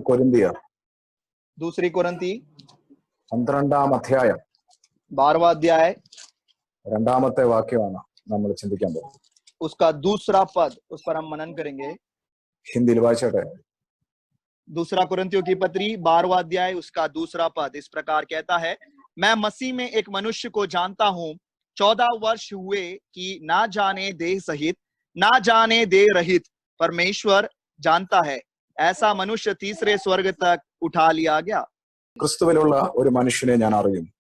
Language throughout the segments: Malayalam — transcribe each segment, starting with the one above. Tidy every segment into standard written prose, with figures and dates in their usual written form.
കൊരിന്തിയർ दूसरी कुरिन्ती 12-ാം അധ്യായം 12वां अध्याय രണ്ടാമത്തെ വാക്യമാണ് നമ്മൾ ചിന്തിക്കാൻ പോകുന്നത്. उसका दूसरा पद, उस पर हम मनन करेंगे. ഹിന്ദിയിൽ വായിച്ചോട്ടെ. दूसरा कुरिन्तियों की पत्री 12वां अध्याय उसका दूसरा पद इस प्रकार कहता है, मैं मसीह में एक मनुष्य को जानता हूं, 14 वर्ष हुए कि ना जाने देह सहित ना जाने देह रहित परमेश्वर जानता है, ऐसा मनुष्य तीसरे स्वर्ग तक उठा लिया गया. ക്രിസ്തുവിലുള്ള ഒരു മനുഷ്യനെ ഞാൻ അറിയുന്നു.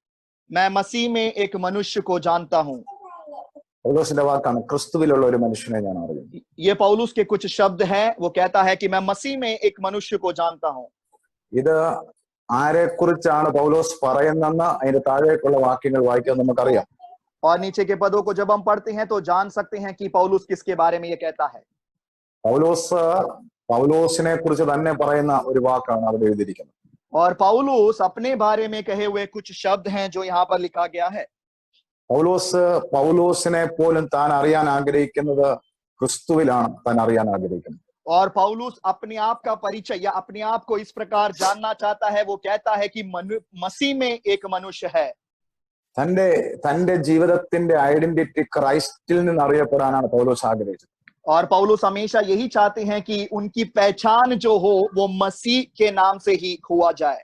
मैं मसीह में एक मनुष्य को जानता हूं. പൗലോസിന്റെ വാക്കാണ്, ക്രിസ്തുവിലുള്ള ഒരു മനുഷ്യനെ ഞാൻ അറിയുന്നു. ये पौलुस के कुछ शब्द हैं. वो कहता है कि मैं मसीह में एक मनुष्य को जानता हूं. ഇത് ആരെ കുറിച്ചാണ് പൗലോസ് പറയുന്നെന്ന് അതിന്റെ താഴേക്കുള്ള വാക്യങ്ങൾ വായിക്കാൻ നമുക്കറിയാം. और नीचे के पदों को जब हम पढ़ते हैं तो जान सकते हैं कि पौलुस किसके बारे में ये कहता है. പൗലോസിനെ കുറിച്ച് തന്നെ പറയുന്ന ഒരു വാക്കാണ് അവിടെ എഴുതിയിരിക്കുന്നത്. और पौलुस अपने बारे में कहे हुए कुछ शब्द हैं जो यहाँ पर लिखा गया है. പൗലോസിനെ പോലും താൻ അറിയാൻ ആഗ്രഹിക്കുന്നത് ക്രിസ്തുവിലാണ് താൻ അറിയാൻ ആഗ്രഹിക്കുന്നത്. और पौलुस अपने आप का परिचय या अपने आप को इस प्रकार जानना चाहता है. वो कहता है कि मसीह में एक मनुष्य है. തന്റെ ജീവിതത്തിന്റെ ഐഡന്റിറ്റി ക്രൈസ്റ്റിൽ നിന്ന് അറിയപ്പെടാനാണ് പൗലോസ് ആഗ്രഹിച്ചത്. और पौलुस हमेशा यही चाहते हैं कि उनकी पहचान जो हो वो मसीह के नाम से ही हुआ जाए.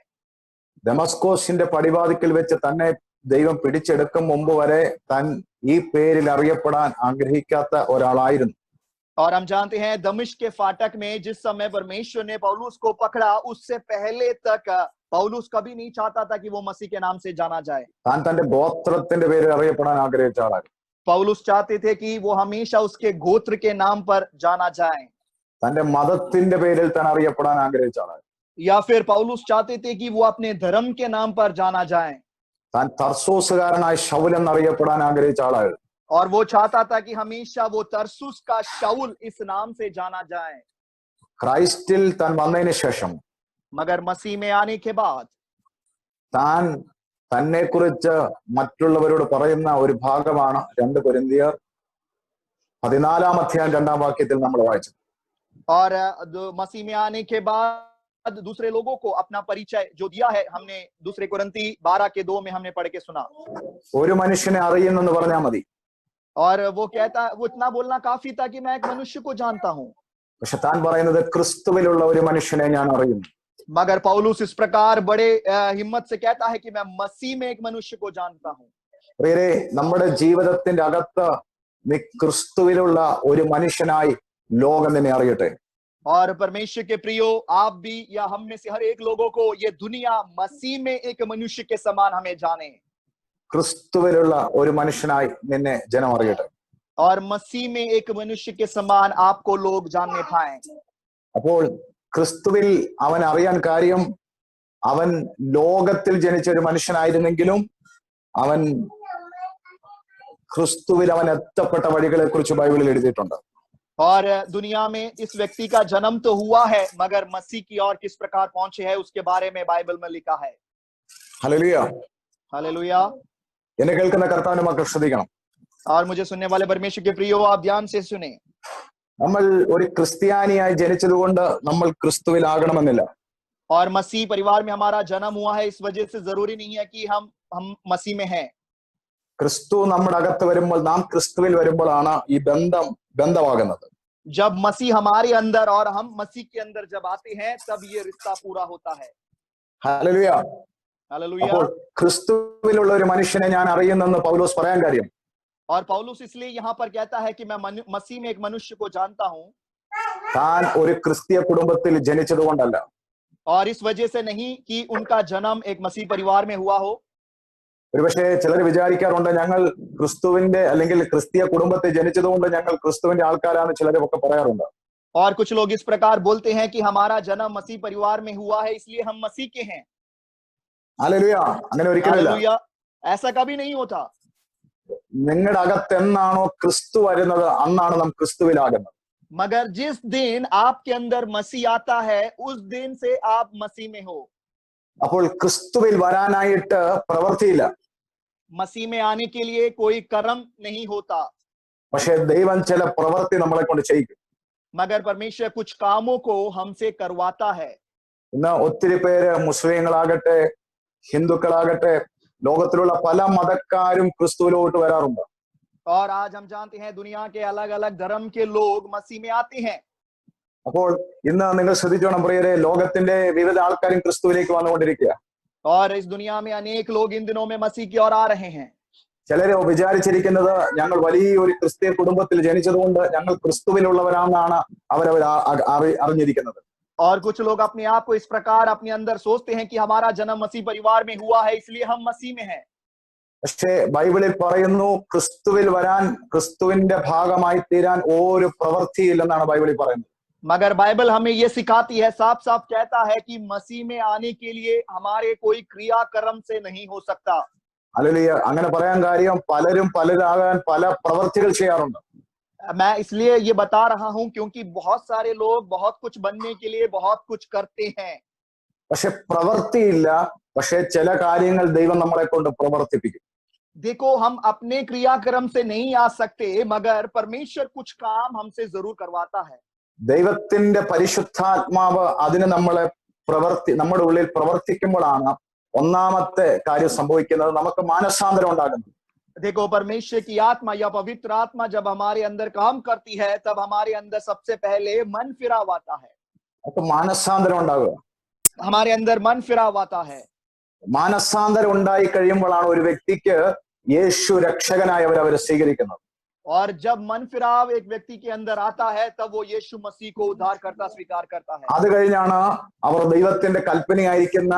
ദമസ്കോസിന്റെ പടിവാതിക്കൽ വെച്ച് തന്നെ ദൈവം പിടിച്ചെടുക്കും മുമ്പ് വരെ താൻ ഈ പേരിൽ അറിയപ്പെടാൻ ആഗ്രഹിക്കാത്ത ഒരാളായിരുന്നു. और हम जानते हैं दमिश्क के फाटक में जिस समय परमेश्वर ने पौलुस को पकड़ा, उससे पहले तक पौलुस कभी नहीं चाहता था कि वो मसीह के नाम से जाना जाए. താൻ തന്റെ ഗോത്രത്തിന്റെ പേരിൽ അറിയപ്പെടാൻ ആഗ്രഹിച്ച ആളായിരുന്നു. पौलुस चाहते थे कि वो हमेशा उसके गोत्र के नाम पर जाना जाए. തന്റെ മതത്തിന്റെ പേരിൽ താൻ അറിയപ്പെടാൻ ആഗ്രഹിച്ച ആളായിരുന്നു. या फिर पौलुस चाहते थे कि वो अपने धर्म के नाम पर जाना जाए. താൻ തർസോസുകാരനായ ശൗൽ എന്നറിയപ്പെടാൻ ആഗ്രഹിച്ച ആളായിരുന്നു. और वो चाहता था कि हमेशा वो तरसुस का शाऊल इस नाम से जाना जाए. ക്രൈസ്റ്റിൽ താൻ വന്നതിന് ശേഷം मगर मसीह में आने के बाद താൻ തന്നെ കുറിച്ച് മറ്റുള്ളവരോട് പറയുന്ന ഒരു ഭാഗമാണ് 2 കൊരിന്തിയർ 14-ാം അധ്യായം 2-ാം വാക്യത്തിൽ നമ്മൾ വായിച്ചത്. और मसीह में आने के बाद दूसरे लोगों को अपना परिचय जो दिया है, हमने दूसरे कुरिन्ती 12 के 2 में हमने पढ़ के सुना. ഒരു മനുഷ്യനെ അറിയുന്നെന്ന് പറഞ്ഞാൽ മതി. और वो कहता, वो इतना बोलना काफी था कि मैं एक मनुष्य को जानता हूं. പക്ഷെ താൻ പറയുന്നത് ക്രിസ്തുവിലുള്ള ഒരു മനുഷ്യനെ ഞാൻ അറിയുന്നു. मगर पौलुस इस प्रकार बड़े हिम्मत से कहता है कि मैं मसीह में एक मनुष्य को जानता हूं. പ്രിയരേ, നമ്മുടെ ജീവിതത്തിന്റെ അകത്ത് നീ ക്രിസ്തുവിലുള്ള ഒരു മനുഷ്യനായി ലോകം നിന്നെ അറിയട്ടെ. और परमेश्वर के प्रियो, आप भी या हम में से हर एक लोगों को ये दुनिया मसीह में एक मनुष्य के समान हमें जाने. ക്രിസ്തുവിലുള്ള ഒരു മനുഷ്യനായി നിന്നെ ജനം അറിയട്ടെ. और मसीह में एक मनुष्य के समान आपको लोग जानने पाएं. അപ്പോൾ ക്രിസ്തുവിൽ അവൻ അറിയാൻ കാര്യം, അവൻ ലോകത്തിൽ ജനിച്ച ഒരു മനുഷ്യനായിരുന്നെങ്കിലും അവൻ ക്രിസ്തുവിൽ അവൻ എത്തപ്പെട്ട വഴികളെ കുറിച്ച് ബൈബിളിൽ എഴുതിയിട്ടുണ്ട്. और दुनिया में इस व्यक्ति का जन्म तो हुआ है, मगर मसीह की ओर किस प्रकार पहुंचे है उसके बारे में बाइबल में लिखा है. ഹല്ലേലൂയ. हालेलुया. എന്നെ കേൾക്കുന്ന കർത്താവിന്റെ മക്കൾ ശ്രദ്ധിക്കണം. और मुझे सुनने वाले परमेश्वर के प्रियो, आप ध्यान से सुने. നമ്മൾ ഒരു ക്രിസ്ത്യാനിയായി ജനിച്ചതുകൊണ്ട് നമ്മൾ ക്രിസ്തുവിലാകണമെന്നില്ല. और मसीह परिवार में हमारा जन्म हुआ है, इस वजह से जरूरी नहीं है कि हम मसीह में हैं. ക്രിസ്തു നമ്മുടെ അകത്ത് വരുമ്പോൾ, നാം ക്രിസ്തുവിൽ വരുമ്പോഴാണ് ഈ ബന്ധമാകുന്നത്. जब मसीह हमारे अंदर और हम मसीह के अंदर जब आते हैं, तब ये रिश्ता पूरा होता है. ഹല്ലേലൂയ. हालेलुया. അപ്പോൾ ക്രിസ്തുവിലുള്ള ഒരു മനുഷ്യനെ ഞാൻ അറിയുന്നെന്ന് പൗലോസ് പറയാൻ കാര്യം, और पौलुस इसलिए यहाँ पर कहता है कि मैं मसीह में एक मनुष्य को जानता हूं. താൻ ഒരു ക്രിസ്തീയ കുടുംബത്തിൽ ജനിച്ചതുകൊണ്ടല്ല. और इस वजह से नहीं कि उनका जन्म एक मसीह परिवार में हुआ हो. ഒരുപക്ഷെ ചിലർ വിചാരിക്കാറുണ്ട്, ഞങ്ങൾ ക്രിസ്തുവിന്റെ അല്ലെങ്കിൽ ക്രിസ്തീയ കുടുംബത്തിൽ ജനിച്ചതുകൊണ്ട് ഞങ്ങൾ ക്രിസ്തുവിന്റെ ആൾക്കാരാണ് ചിലരൊക്കെ പറയാറുണ്ട്. और कुछ लोग इस प्रकार बोलते हैं कि हमारा जन्म मसीह परिवार में हुआ है, इसलिए हम मसीह के हैं. ഹല്ലേലൂയ. അങ്ങനെ ഒരിക്കലുമില്ല. हालेलुया. ऐसा कभी नहीं होता. നിങ്ങളുടെ അകത്ത് എന്നാണോ ക്രിസ്തു വരുന്നത്, അന്നാണ് നാം ക്രിസ്തുവിലാകുന്നത്. मगर जिस दिन आपके अंदर मसीह आता है, उस दिन से आप मसीह में हो. അപ്പോൾ ക്രിസ്തുവിൽ വരാനായിട്ട് പ്രവൃത്തിയില്ല. मसीह में आने के लिए कोई कर्म नहीं होता. പക്ഷെ ദൈവം ചില പ്രവൃത്തി നമ്മളെ കൊണ്ട് ചെയ്യിക്കും. मगर परमेश्वर कुछ कामों को हमसे करवाता है. ഇന്ന് ഒത്തിരി പേര് മുസ്ലിങ്ങളാകട്ടെ ഹിന്ദുക്കളാകട്ടെ ലോകത്തിലുള്ള പല മതക്കാരും ക്രിസ്തുവിലോട്ട് വരാറുണ്ട്. और आज हम जानते हैं दुनिया के अलग अलग धर्म के लोग मसीह में आते हैं. അപ്പോൾ ഇന്ന് നിങ്ങൾ ശ്രദ്ധിച്ചോണം പ്രിയരെ, ലോകത്തിന്റെ വിവിധ ആൾക്കാരും ക്രിസ്തുവിലേക്ക് വന്നുകൊണ്ടിരിക്കുക. और इस दुनिया में अनेक लोग इन दिनों में मसीह की ओर आ रहे हैं. ചിലര് വിചാരിച്ചിരിക്കുന്നത് ഞങ്ങൾ വലിയൊരു ക്രിസ്തീയ കുടുംബത്തിൽ ജനിച്ചതുകൊണ്ട് ഞങ്ങൾ ക്രിസ്തുവിലുള്ളവരാണെന്നാണ് അവരവർ അറിഞ്ഞിരിക്കുന്നത്. और कुछ लोग अपने आप को इस प्रकार अपने अंदर सोचते हैं कि हमारा जन्म मसीह परिवार में हुआ है इसलिए हम मसीह में हैं. പക്ഷേ ബൈബിളിൽ പറയുന്നു ക്രിസ്തുവിൽ വരാൻ, ക്രിസ്തുവിന്റെ ഭാഗമായി തീരാൻ ഒരു പ്രവൃത്തിയില്ലെന്നാണ് ബൈബിളിൽ പറയുന്നത്. मगर बाइबल हमें ये सिखाती है, साफ साफ कहता है कि मसीह में आने के लिए हमारे कोई क्रियाकर्म से नहीं हो सकता. ഹല്ലേലൂയ. അങ്ങനെ പറയാൻ കാര്യം പലരും പലരാകാൻ പല പ്രവൃത്തികൾ ചെയ്യാറുണ്ട്. मैं इसलिए ये बता रहा हूं क्योंकि बहुत सारे लोग बहुत कुछ बनने के लिए बहुत कुछ करते हैं. പക്ഷെ പ്രവൃത്തിയില്ല. പക്ഷെ ചില കാര്യങ്ങൾ ദൈവം നമ്മളെ കൊണ്ട് പ്രവർത്തിപ്പിക്കും. देखो, हम अपने क्रियाक्रम से नहीं आ सकते मगर परमेश्वर कुछ काम हमसे जरूर करवाता है. ദൈവത്തിന്റെ പരിശുദ്ധാത്മാവ് അതിന് നമ്മുടെ ഉള്ളിൽ പ്രവർത്തിക്കുമ്പോഴാണ് ഒന്നാമത്തെ കാര്യം സംഭവിക്കുന്നത്, നമുക്ക് മാനസാന്തരം ഉണ്ടാകുന്നത്. देखो, परमेश्वर की आत्मा या पवित्र आत्मा जब हमारे अंदर काम करती है तब हमारे अंदर सबसे पहले मन फिराव आता है. അപ്പൊ മാനസാന്തരം ഉണ്ടാകുക. हमारे अंदर मन फिराव आता है. മാനസാന്തരം ഉണ്ടായി കഴിയുമ്പോഴാണ് ഒരു വ്യക്തിക്ക് യേശു രക്ഷകനായി അവരെ സ്വീകരിക്കുന്നത്. और जब मन फिराव एक व्यक्ति के अंदर आता है तब वो यीशु मसीह को उद्धारकर्ता स्वीकार करता है. അത് കഴിഞ്ഞാണ് അവർ ദൈവത്തിന്റെ കൽപ്പനയായിരിക്കുന്ന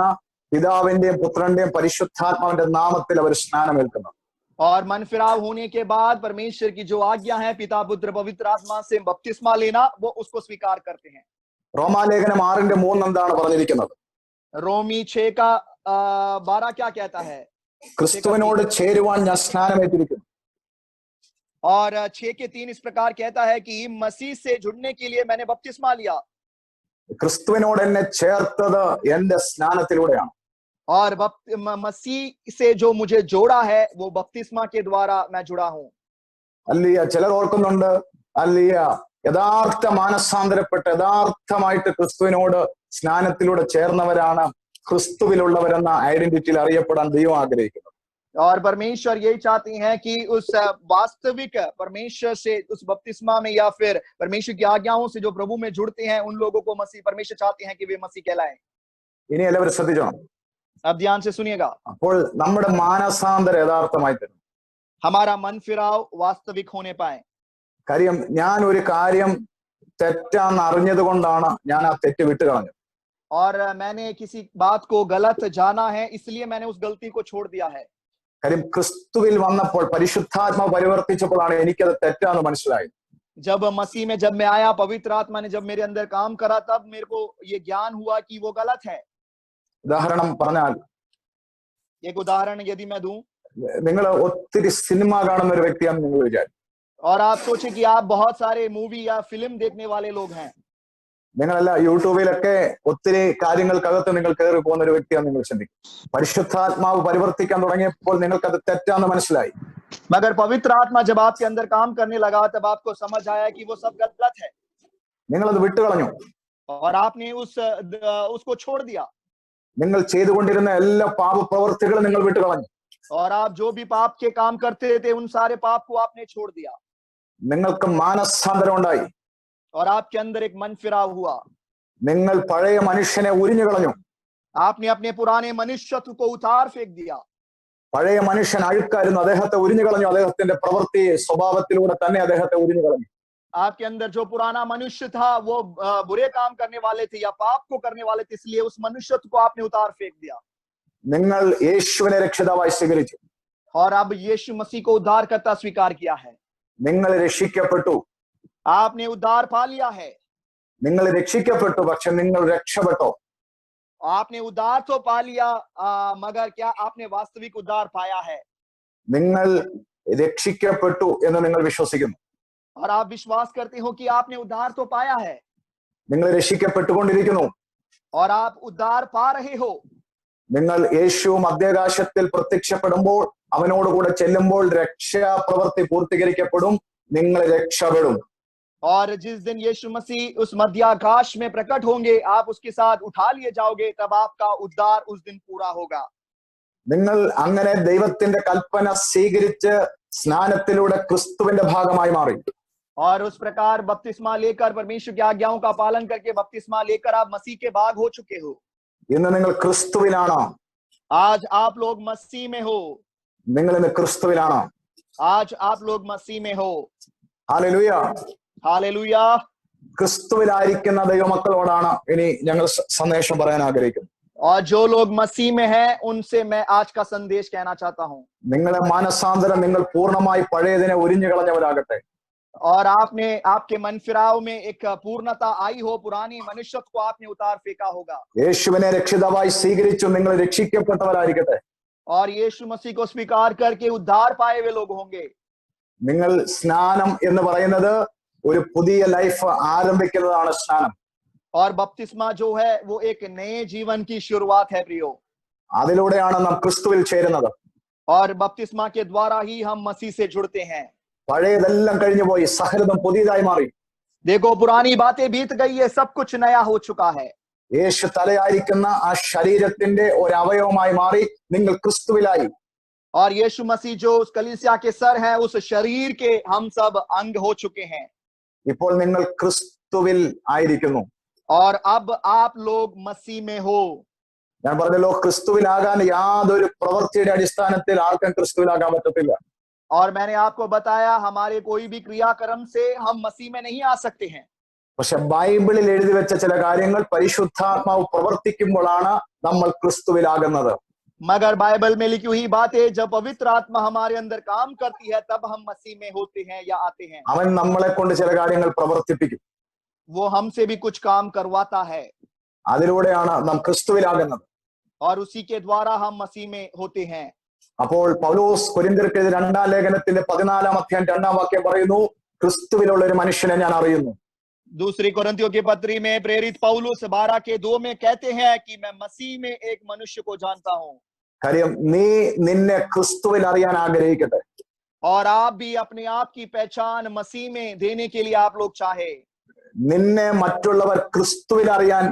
പിതാവിന്റെയും പുത്രന്റെയും പരിശുദ്ധാത്മാവിന്റെ നാമത്തിൽ അവർ സ്നാനമേൽക്കുന്നത്. और मन फिराव होने के बाद परमेश्वर की जो आज्ञा है पिता पुत्र पवित्र आत्मा से बपतिस्मा लेना, वो उसको स्वीकार करते हैं. റോമാലേഖനം 6:3 എന്താണ് പറഞ്ഞിരിക്കുന്നത്? रोमी 6:12 क्या कहता है? ക്രിസ്തുവിനോട് ചേരുവാൻ ഞാൻ സ്നാനമേറ്റിരിക്കുന്നു. और 6:3 इस प्रकार कहता है कि मसीह से जुड़ने के लिए मैंने बपतिस्मा लिया. ക്രിസ്തുവിനോട് എന്നെ ചേർത്തത് എന്റെ സ്നാനത്തിലൂടെയാണ്. और मसीह से जो मुझे जोड़ा है वो बपतिस्मा के द्वारा मैं जुड़ा हूं. അല്ലീയ. ചിലർ ഓർക്കുന്നുണ്ട്, അല്ലീയ, യഥാർത്ഥ മാനസാന്തരപ്പെട്ട് യഥാർത്ഥമായിട്ട് ക്രിസ്തുവിനോട് സ്നാനത്തിലൂടെ ചേർന്നവരാണ് ക്രിസ്തുവിലുള്ളവരെന്ന ഐഡന്റിറ്റിയിൽ അറിയപ്പെടാൻ ദൈവം ആഗ്രഹിക്കുന്നത്. और परमेश्वर यही चाहते हैं कि उस वास्तविक परमेश्वर से उस बपतिस्मा में या फिर परमेश्वर की आज्ञाओं से जो प्रभु में जुड़ते हैं उन लोगों को मसीह परमेश्वर चाहते हैं कि वे मसीह कहलाएं. ഇനി എല്ലാവരും ശ്രദ്ധിച്ചോണം. अब ध्यान से सुनिएगा. അപ്പോൾ നമ്മുടെ മാനസാന്തരം യഥാർത്ഥമായി തരും. हमारा मन फिराव वास्तविक होने पाए. കാര്യം ഞാൻ ഒരു കാര്യം തെറ്റാന്ന് അറിഞ്ഞത് കൊണ്ടാണ് ഞാൻ ആ തെറ്റ് വിട്ടുകളഞ്ഞു. और मैंने किसी बात को गलत जाना है इसलिए मैंने उस गलती को छोड़ दिया है. കാര്യം ക്രിസ്തുവിൽ വന്നപ്പോൾ പരിശുദ്ധാത്മാവ് പരിവർത്തിച്ചപ്പോഴാണ് എനിക്കത് തെറ്റാന്ന് മനസ്സിലായത്. जब मसीह में जब मैं आया, पवित्र आत्मा ने जब मेरे अंदर काम करा, तब मेरे को ये ज्ञान हुआ कि वो गलत है. ഉദാഹരണം പറഞ്ഞാൽ, एक उदाहरण यदि मैं दूं, നിങ്ങൾ ഒത്തിരി സിനിമ കാണുന്ന ഒരു വ്യക്തിയാണെന്ന് നിങ്ങൾ വിചാരിക്കും. और आप सोचे कि आप बहुत सारे मूवी या फिल्म देखने वाले लोग हैं. നിങ്ങളല്ല യൂട്യൂബിലൊക്കെ ഒത്തിരി കാര്യങ്ങൾക്കകത്ത് നിങ്ങൾ കയറി പോകുന്ന ഒരു വ്യക്തിയാണെന്ന് നിങ്ങൾ ചിന്തിക്കും. പരിശുദ്ധാത്മാവ് പരിവർത്തിക്കാൻ തുടങ്ങിയപ്പോൾ നിങ്ങൾക്കത് തെറ്റാന്ന് മനസ്സിലായി. मगर पवित्र आत्मा जब आपके अंदर काम करने लगा तब आपको समझ आया कि वो सब गलत है. നിങ്ങളത് വിട്ടുകളഞ്ഞു. और आपने उसको छोड़ दिया. നിങ്ങൾ ചെയ്തുകൊണ്ടിരുന്ന എല്ലാ പാപപ്രവൃത്തികളും നിങ്ങൾ വിട്ടുകളഞ്ഞു. और आप जो भी पाप के काम करते थे उन सारे पाप को आपने छोड़ दिया. നിങ്ങൾക്ക് മാനസാന്തരം ഉണ്ടായി. और आपके अंदर एक मन फिराव हुआ. നിങ്ങൾ പഴയ മനുഷ്യനെ ഉരിഞ്ഞു കളഞ്ഞു. आपने अपने पुराने मनुष्यत्व को उतार फेंक दिया. പഴയ മനുഷ്യൻ അഴുക്കായിരുന്നു, അദ്ദേഹത്തെ ഉരിഞ്ഞു കളഞ്ഞു. അദ്ദേഹത്തിന്റെ പ്രവൃത്തി സ്വഭാവത്തിലൂടെ തന്നെ അദ്ദേഹത്തെ ഉരിഞ്ഞു കളഞ്ഞു. आपके अंदर जो पुराना मनुष्य था वो बुरे काम करने वाले थे या पाप को करने वाले थे, इसलिए उस मनुष्यत्व को आपने उतार फेंक दिया. നിങ്ങൾ യേശുവിനെ രക്ഷിതാവായി സ്വീകരിച്ചു. और अब यीशु मसीह को उद्धारकर्ता स्वीकार किया है. നിങ്ങൾ രക്ഷിക്കപ്പെട്ടു. आपने उद्धार पा लिया है. നിങ്ങൾ രക്ഷിക്കപ്പെട്ടു, പക്ഷെ നിങ്ങൾ രക്ഷപ്പെട്ടോ? आपने उद्धार तो पा लिया, मगर क्या आपने वास्तविक उद्धार पाया है? നിങ്ങൾ രക്ഷിക്കപ്പെട്ടു എന്ന് നിങ്ങൾ വിശ്വസിക്കുന്നു. और आप विश्वास करते हो कि आपने उद्धार तो पाया है. നിങ്ങൾ രക്ഷിക്കപ്പെട്ടുകൊണ്ടിരിക്കുന്നു. और आप उद्धार पा रहे हो. നിങ്ങൾ യേശു മധ്യാകാശത്തിൽ പ്രത്യക്ഷപ്പെടുമ്പോൾ അവനോട് കൂടെ ചെല്ലുമ്പോൾ രക്ഷാപ്രവൃത്തി പൂർത്തീകരിക്കപ്പെടും. നിങ്ങൾ രക്ഷപ്പെടും. और जिस दिन यीशु मसीह उस मध्याकाश में प्रकट होंगे, आप उसके साथ उठा लिए जाओगे, तब आपका उद्धार उस दिन पूरा होगा। നിങ്ങൾ അങ്ങനെ ദൈവത്തിന്റെ കൽപ്പന സ്വീകരിച്ച് സ്നാനത്തിലൂടെ ക്രിസ്തുവിന്റെ ഭാഗമായി മാറി. और उस प्रकार बपतिस्मा लेकर, परमेश्वर की आज्ञाओं का पालन करके बपतिस्मा लेकर आप मसीह के भाग हो चुके हो। ഇന്ന് നിങ്ങൾ ക്രിസ്തുവിലാണോ? आज आप लोग मसीह में हो। നിങ്ങൾ ഇന്ന് ക്രിസ്തുവിലാണോ? आज आप लोग मसीह में हो। ഹല്ലേലൂയ. हालेलुया। ക്രിസ്തുവിലായിരിക്കുന്ന ദൈവമക്കളോടാണ് ഇനി ഞങ്ങൾ സന്ദേശം പറയാൻ ആഗ്രഹിക്കുന്നത്. और जो लोग मसीह में हैं, उनसे मैं आज का संदेश कहना चाहता हूं। നിങ്ങളെ മാനസാന്തരം നിങ്ങൾ പൂർണ്ണമായി പഴയതിനെ ഉരിഞ്ഞു കളഞ്ഞവരാകട്ടെ. और आपने आपके मन फिराव में एक पूर्णता आई हो, पुरानी मनुष्यत्व को आपने उतार फेंका होगा। യേശുവിനെ രക്ഷിതാവായി സ്വീകരിച്ചു നിങ്ങൾ രക്ഷിക്കപ്പെട്ടവരായിരിക്കട്ടെ. और यीशु मसीह को स्वीकार करके उद्धार पाए हुए लोग होंगे। നിങ്ങൾ സ്നാനം എന്ന് പറയുന്നത് ഒരു പുതിയ ലൈഫ് ആരംഭിക്കുന്നതാണ് സ്നാനം. और बपतिस्मा जो है वो एक नए जीवन की शुरुआत है प्रियो। അതിലൂടെയാണ് നാം ക്രിസ്തുവിൽ ചേരുന്നത്. और बपतिस्मा के द्वारा ही हम मसीह से जुड़ते हैं। പഴയതെല്ലാം കഴിഞ്ഞു പോയി, സകലതും പുതിയതായി മാറി. देखो, पुरानी बातें बीत गई है, सब कुछ नया हो चुका है। യേശു തലയായിരിക്കുന്ന ആ ശരീരത്തിന്റെ ഒരു അവയവമായി മാറി നിങ്ങൾ ക്രിസ്തുവിലായി. और यीशु मसीह जो उस कलीसिया के सर हैं, उस शरीर के हम सब अंग हो चुके हैं। ഇപ്പോൾ നിങ്ങൾ ക്രിസ്തുവിൽ ആയിരിക്കുന്നു. और अब आप लोग मसीह में हो। ഞാൻ പറഞ്ഞല്ലോ, ക്രിസ്തുവിലാകാൻ യാതൊരു പ്രവൃത്തിയുടെ അടിസ്ഥാനത്തിൽ ആർക്കും ക്രിസ്തുവിലാകാൻ പറ്റത്തില്ല. और मैंने आपको बताया, हमारे कोई भी क्रियाक्रम से हम मसीह में नहीं आ सकते हैं। പക്ഷെ ബൈബിളിൽ എഴുതി വെച്ച ചില കാര്യങ്ങൾ പരിശുദ്ധാത്മാവ് പ്രവർത്തിക്കുമ്പോഴാണ് നമ്മൾ ക്രിസ്തുവിലാകുന്നത്. मगर बाइबल में लिखी हुई बातें जब पवित्र आत्मा हमारे अंदर काम करती है, तब हम मसीह में होते हैं या आते हैं। അവൻ നമ്മളെ കൊണ്ട് ചില കാര്യങ്ങൾ പ്രവർത്തിപ്പിക്കും. वो हमसे भी कुछ काम करवाता है। അതിലൂടെയാണ് നാം ക്രിസ്തുവിലാകുന്നത്. और उसी के द्वारा हम मसीह में होते हैं। അപ്പോൾ പൗലോസ് കൊരിന്ത്യർക്കെഴുതിയ 2-ാം ലേഖനത്തിന്റെ 14-ാം അധ്യായം 2-ാം വാക്യം പറയുന്നു, ക്രിസ്തുവിലുള്ള ഒരു മനുഷ്യനെ ഞാൻ അറിയുന്നു. दूसरी कोरिन्थियों की पत्री में प्रेरित पौलुस 12:2 में कहते हैं कि मैं मसीह में एक मनुष्य को जानता हूं। കാര്യം നീ നിന്നെ ക്രിസ്തുവിൽ അറിയാൻ ആഗ്രഹിക്കട്ടെ. और आप भी अपने आप की पहचान मसीह में देने के लिए आप लोग चाहे। നിന്നെ മറ്റുള്ളവർ ക്രിസ്തുവിൽ അറിയാൻ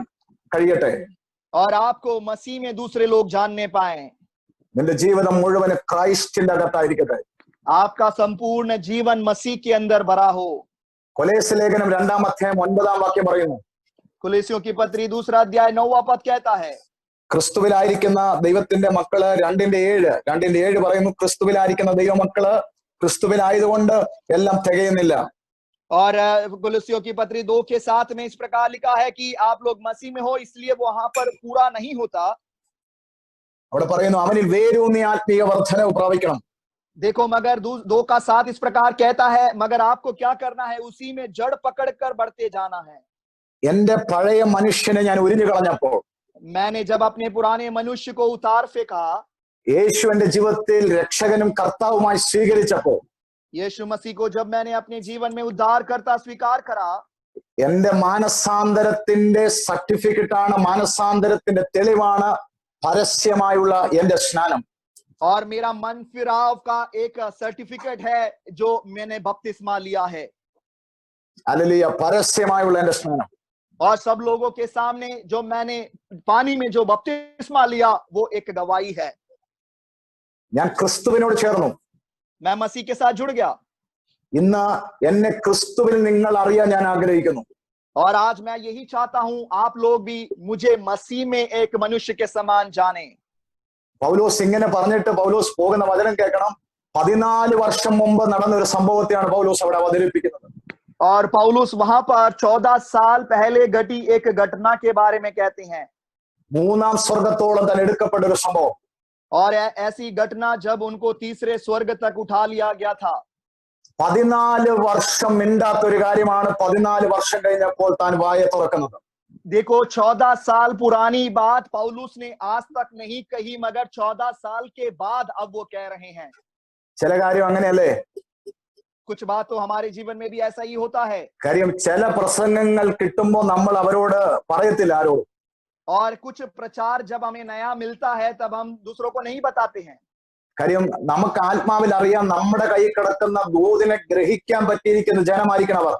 കഴിയട്ടെ. और आपको मसीह में दूसरे लोग जानने पाए। നിന്റെ ജീവിതം മുഴുവൻ ക്രൈസ്റ്റിന്റെ അകത്തായിരിക്കട്ടെ. आपका संपूर्ण जीवन मसीह के अंदर भरा हो। കൊലോസ്യ ലേഖനം 2-ാം അധ്യായം 9-ാം വാക്യം പറയുന്നു, कुलैसियों की पत्री 2 अध्याय 9वां पद कहता है, ക്രിസ്തുവിലായിരിക്കുന്ന ദൈവത്തിന്റെ മക്കള് 2:7 പറയുന്നു, ക്രിസ്തുവിലായിരിക്കുന്ന ദൈവമക്കള് ക്രിസ്തുവിലായതുകൊണ്ട് എല്ലാം തികയുന്നില്ല. और कुलैसियों की पत्री 2:7 में इस प्रकार लिखा है कि आप लोग मसीह में हो, इसलिए वहां पर पूरा नहीं होता। അവിടെ പറയുന്നു, അവനിൽ വേരൂന്നി ആത്മീയ വർധനവ് പ്രാപിക്കണം. देखो, मगर 2:7 इस प्रकार कहता है, मगर आपको क्या करना है, उसी में जड़ पकड़कर बढ़ते जाना है। എന്റെ പഴയ മനുഷ്യനെ ഞാൻ ഉരിഞ്ഞു കളഞ്ഞപ്പോൾ, मैंने जब अपने पुराने मनुष्य को उतार फेंका, യേശു എന്റെ ജീവിതത്തിൽ രക്ഷകനും കർത്താവുമായി സ്വീകരിച്ചപ്പോൾ, यीशु मसीह को जब मैंने अपने जीवन में उद्धार करता स्वीकार करा, എന്റെ മാനസാന്തരത്തിന്റെ സർട്ടിഫിക്കറ്റാണ്, മാനസാന്തരത്തിന്റെ തെളിവാണ് പരസ്യമായുള്ള എന്റെ സ്നാനം. और मेरा मन फिराव का एक सर्टिफिकेट है जो मैंने बपतिस्मा लिया है। ഹല്ലേലൂയ. പരസ്യമായുള്ള എന്റെ സ്നാനം. और सब लोगों के सामने जो मैंने पानी में जो बपतिस्मा लिया, वो एक गवाही है। ഞാൻ ക്രിസ്തുവിനോട് ചേർന്നു. मैं मसीह के साथ जुड़ गया। ഇന്ന് എന്നെ ക്രിസ്തുവിൽ നിങ്ങൾ അറിയാൻ ഞാൻ ആഗ്രഹിക്കുന്നു. और आज मैं यही चाहता हूं, आप लोग भी मुझे मसीह में एक मनुष्य के समान जाने। പൗലോസ് ഇങ്ങനെ പറഞ്ഞിട്ട് പൗലോസ് പോകുന്ന വചനം കേൾക്കണം. 14 വർഷം മുമ്പ് നടന്ന ഒരു സംഭവത്തെയാണ് പൗലോസ് അവിടെ അവതരിപ്പിക്കുന്നത്. और पौलुस वहां पर 14 साल पहले घटी एक घटना के बारे में कहते हैं। 3-ാം സ്വർഗത്തോളം തന്നെ എടുക്കപ്പെട്ട ഒരു സംഭവം. और ऐसी घटना जब उनको तीसरे स्वर्ग तक उठा लिया गया था। 14 വർഷം മിണ്ടാത്ത ഒരു കാര്യമാണ് 14 വർഷം കഴിഞ്ഞപ്പോൾ താൻ വായ തുറക്കുന്നത്. देखो, 14 साल पुरानी बात पौलुस ने आज तक नहीं कही, मगर 14 साल के बाद अब वो कह रहे हैं। ചില കാര്യം അങ്ങനെയല്ലേ? कुछ बात तो हमारे जीवन में भी ऐसा ही होता है। കാര്യം ചില പ്രസംഗങ്ങൾ കിട്ടുമ്പോൾ നമ്മൾ അവരോട് പറയത്തില്ല ആരോട്. और कुछ प्रचार जब हमें नया मिलता है, तब हम दूसरों को नहीं बताते हैं। കാര്യം നമുക്ക് ആത്മാവിൽ അറിയാം നമ്മുടെ കയ്യിൽ കിടക്കുന്ന ദൂതിനെ ഗ്രഹിക്കാൻ പറ്റിയിരിക്കുന്ന ജനമായിരിക്കണം അവർ.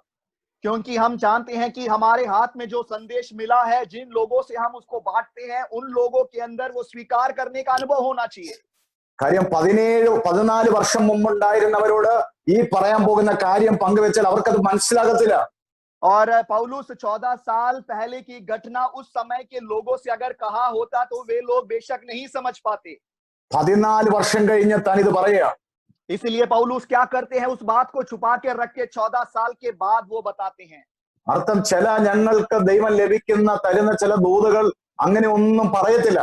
क्योंकि हम जानते हैं कि हमारे हाथ में जो संदेश मिला है, जिन लोगों से हम उसको बांटते हैं, उन लोगों के अंदर वो स्वीकार करने का अनुभव होना चाहिए। കാര്യം 14 വർഷം മുമ്പുണ്ടായിരുന്നവരോട് ഈ പറയാൻ പോകുന്ന കാര്യം പങ്കുവെച്ചാൽ അവർക്കത് മനസ്സിലാകത്തില്ല. और पौलुस 14 साल पहले की घटना उस समय के लोगों से अगर कहा होता तो वे लोग बेशक नहीं समझ पाते। 14 വർഷം കഴിഞ്ഞ് താൻ ഇത് പറയുക. इसलिए पौलुस क्या करते हैं, उस बात को छुपा के रख के 14 साल के बाद वो बताते हैं। അർത്ഥം ചില ഞങ്ങൾക്ക് ദൈവം തരുന്ന ചില ദൂതുകൾ അങ്ങനെ ഒന്നും പറയത്തില്ല.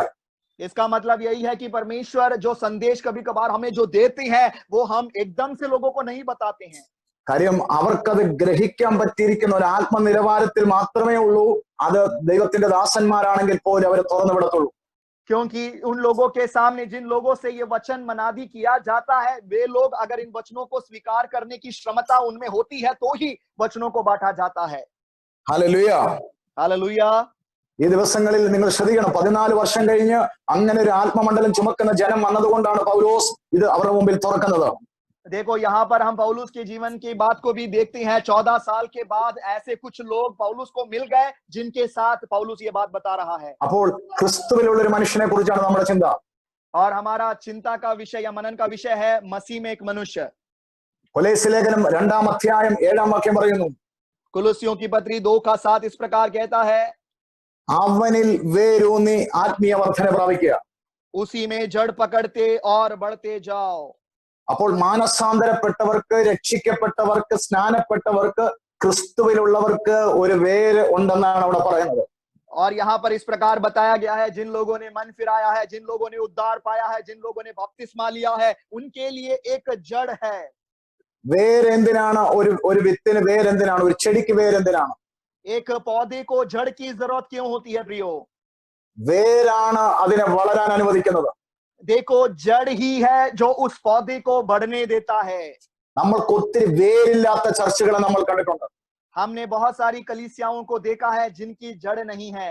इसका मतलब यही है कि परमेश्वर जो संदेश कभी कभार हमें जो देते हैं वो हम एकदम से लोगों को नहीं बताते हैं। കാര്യം അവർക്കത് ഗ്രഹിക്കാൻ പറ്റിയിരിക്കുന്ന ഒരു ആത്മനിലവാരത്തിൽ മാത്രമേ ഉള്ളൂ. അത് ദൈവത്തിന്റെ ദാസന്മാരാണെങ്കിൽ പോലും അവരെ തുറന്നു വിടത്തുള്ളൂ. क्योंकि उन लोगों के सामने जिन लोगों से ये वचन मनादी किया जाता है, वे लोग अगर इन वचनों को स्वीकार करने की क्षमता उनमें होती है तो ही वचनों को बांटा जाता है। ഹല്ലേലൂയ. हालेलुया। ഈ ദിവസങ്ങളിൽ നിങ്ങൾ ശ്രദ്ധിക്കണം, 14 വർഷം കഴിഞ്ഞ് അങ്ങനെ ഒരു ആത്മമണ്ഡലം ചുമക്കുന്ന ജനം വന്നതുകൊണ്ടാണ് പൗലോസ് ഇത് അവരുടെ മുമ്പിൽ തുറക്കുന്നത്. देखो, यहाँ पर हम पौलुस के जीवन की बात को भी देखते हैं। 14 साल के बाद ऐसे कुछ लोग पौलुस को मिल गए जिनके साथ पौलुस ये बात बता रहा है। അപ്പോൾ ക്രിസ്തുവിലുള്ള ഒരു മനുഷ്യനെ കുറിച്ചാണ് നമ്മുടെ ചിന്ത. और हमारा चिंता का विषय या मनन का विषय है मसीह में एक मनुष्य। കൊലോസ്യ ലേഖനം 2-ാം അധ്യായം 7-ാം വാക്യം പറയുന്നു, कुलुस्सियों की पत्री 2:7 इस प्रकार कहता है, അവനിൽ വേരൂന്നി ആത്മീയ വർധന പ്രാപിക്കുക. उसी में जड़ पकड़ते और बढ़ते जाओ। അപ്പോൾ മാനസാന്തരപ്പെട്ടവർക്ക്, രക്ഷിക്കപ്പെട്ടവർക്ക്, സ്നാനപ്പെട്ടവർക്ക്, ക്രിസ്തുവിലുള്ളവർക്ക് ഒരു വേര് ഉണ്ടെന്നാണ് അവിടെ പറയുന്നത്. और यहाँ पर इस प्रकार बताया गया है, जिन लोगों ने मन फिराया है, जिन लोगों ने उद्धार पाया है, जिन लोगों ने बपतिस्मा लिया है, उनके लिए एक जड़ है। വേരെന്തിനാണ്? ഒരു വിത്തിന് വേരെന്തിനാണ്? ഒരു ചെടിക്ക് വേരെന്തിനാണ്? एक पौधे को जड़ की जरूरत क्यों होती है प्रियो? വേരാണ് അതിനെ വളരാൻ അനുവദിക്കുന്നത്. देखो, जड़ ही है जो उस पौधे को बढ़ने देता है। നമ്മൾക്ക് ഒത്തിരി വേരില്ലാത്ത ചർച്ചകളെ നമ്മൾ കണ്ടിട്ടുണ്ട്. हमने बहुत सारी कलीसियाओं को देखा है जिनकी जड़ नहीं है।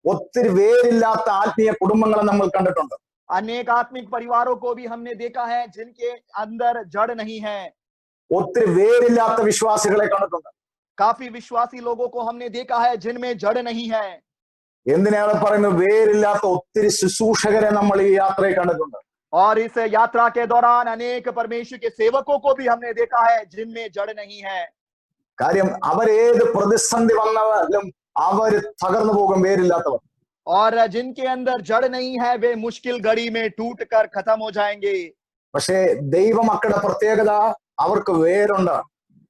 ഒത്തിരി വേരില്ലാത്ത ആത്മീയ കുടുംബങ്ങളെ നമ്മൾ കണ്ടിട്ടുണ്ട്. अनेक आत्मिक परिवारों को भी हमने देखा है जिनके अंदर जड़ नहीं है। ഒത്തിരി വേരില്ലാത്ത വിശ്വാസികളെ കണ്ടിട്ടുണ്ട്. काफी विश्वासी लोगों को हमने देखा है जिनमें जड़ नहीं है। എന്തിനാണ് പറയുന്നത്? വേരില്ലാത്ത ഒത്തിരി ശുശ്രൂഷകരെ നമ്മൾ ഈ യാത്രയിൽ കണ്ടിട്ടുണ്ട്. और इस यात्रा के दौरान अनेक परमेश्वर के सेवकों को भी हमने देखा है जिनमें जड़ नहीं है। കാര്യം അവരേത് പ്രതിസന്ധി വന്നാലും അവർ തകർന്നു പോകും, വേരില്ലാത്തവർ. और जिनके अंदर जड़ नहीं है वे मुश्किल घड़ी में टूट कर खत्म हो जाएंगे। പക്ഷേ ദൈവമക്കളുടെ പ്രത്യേകത അവർക്ക് വേരുണ്ട്.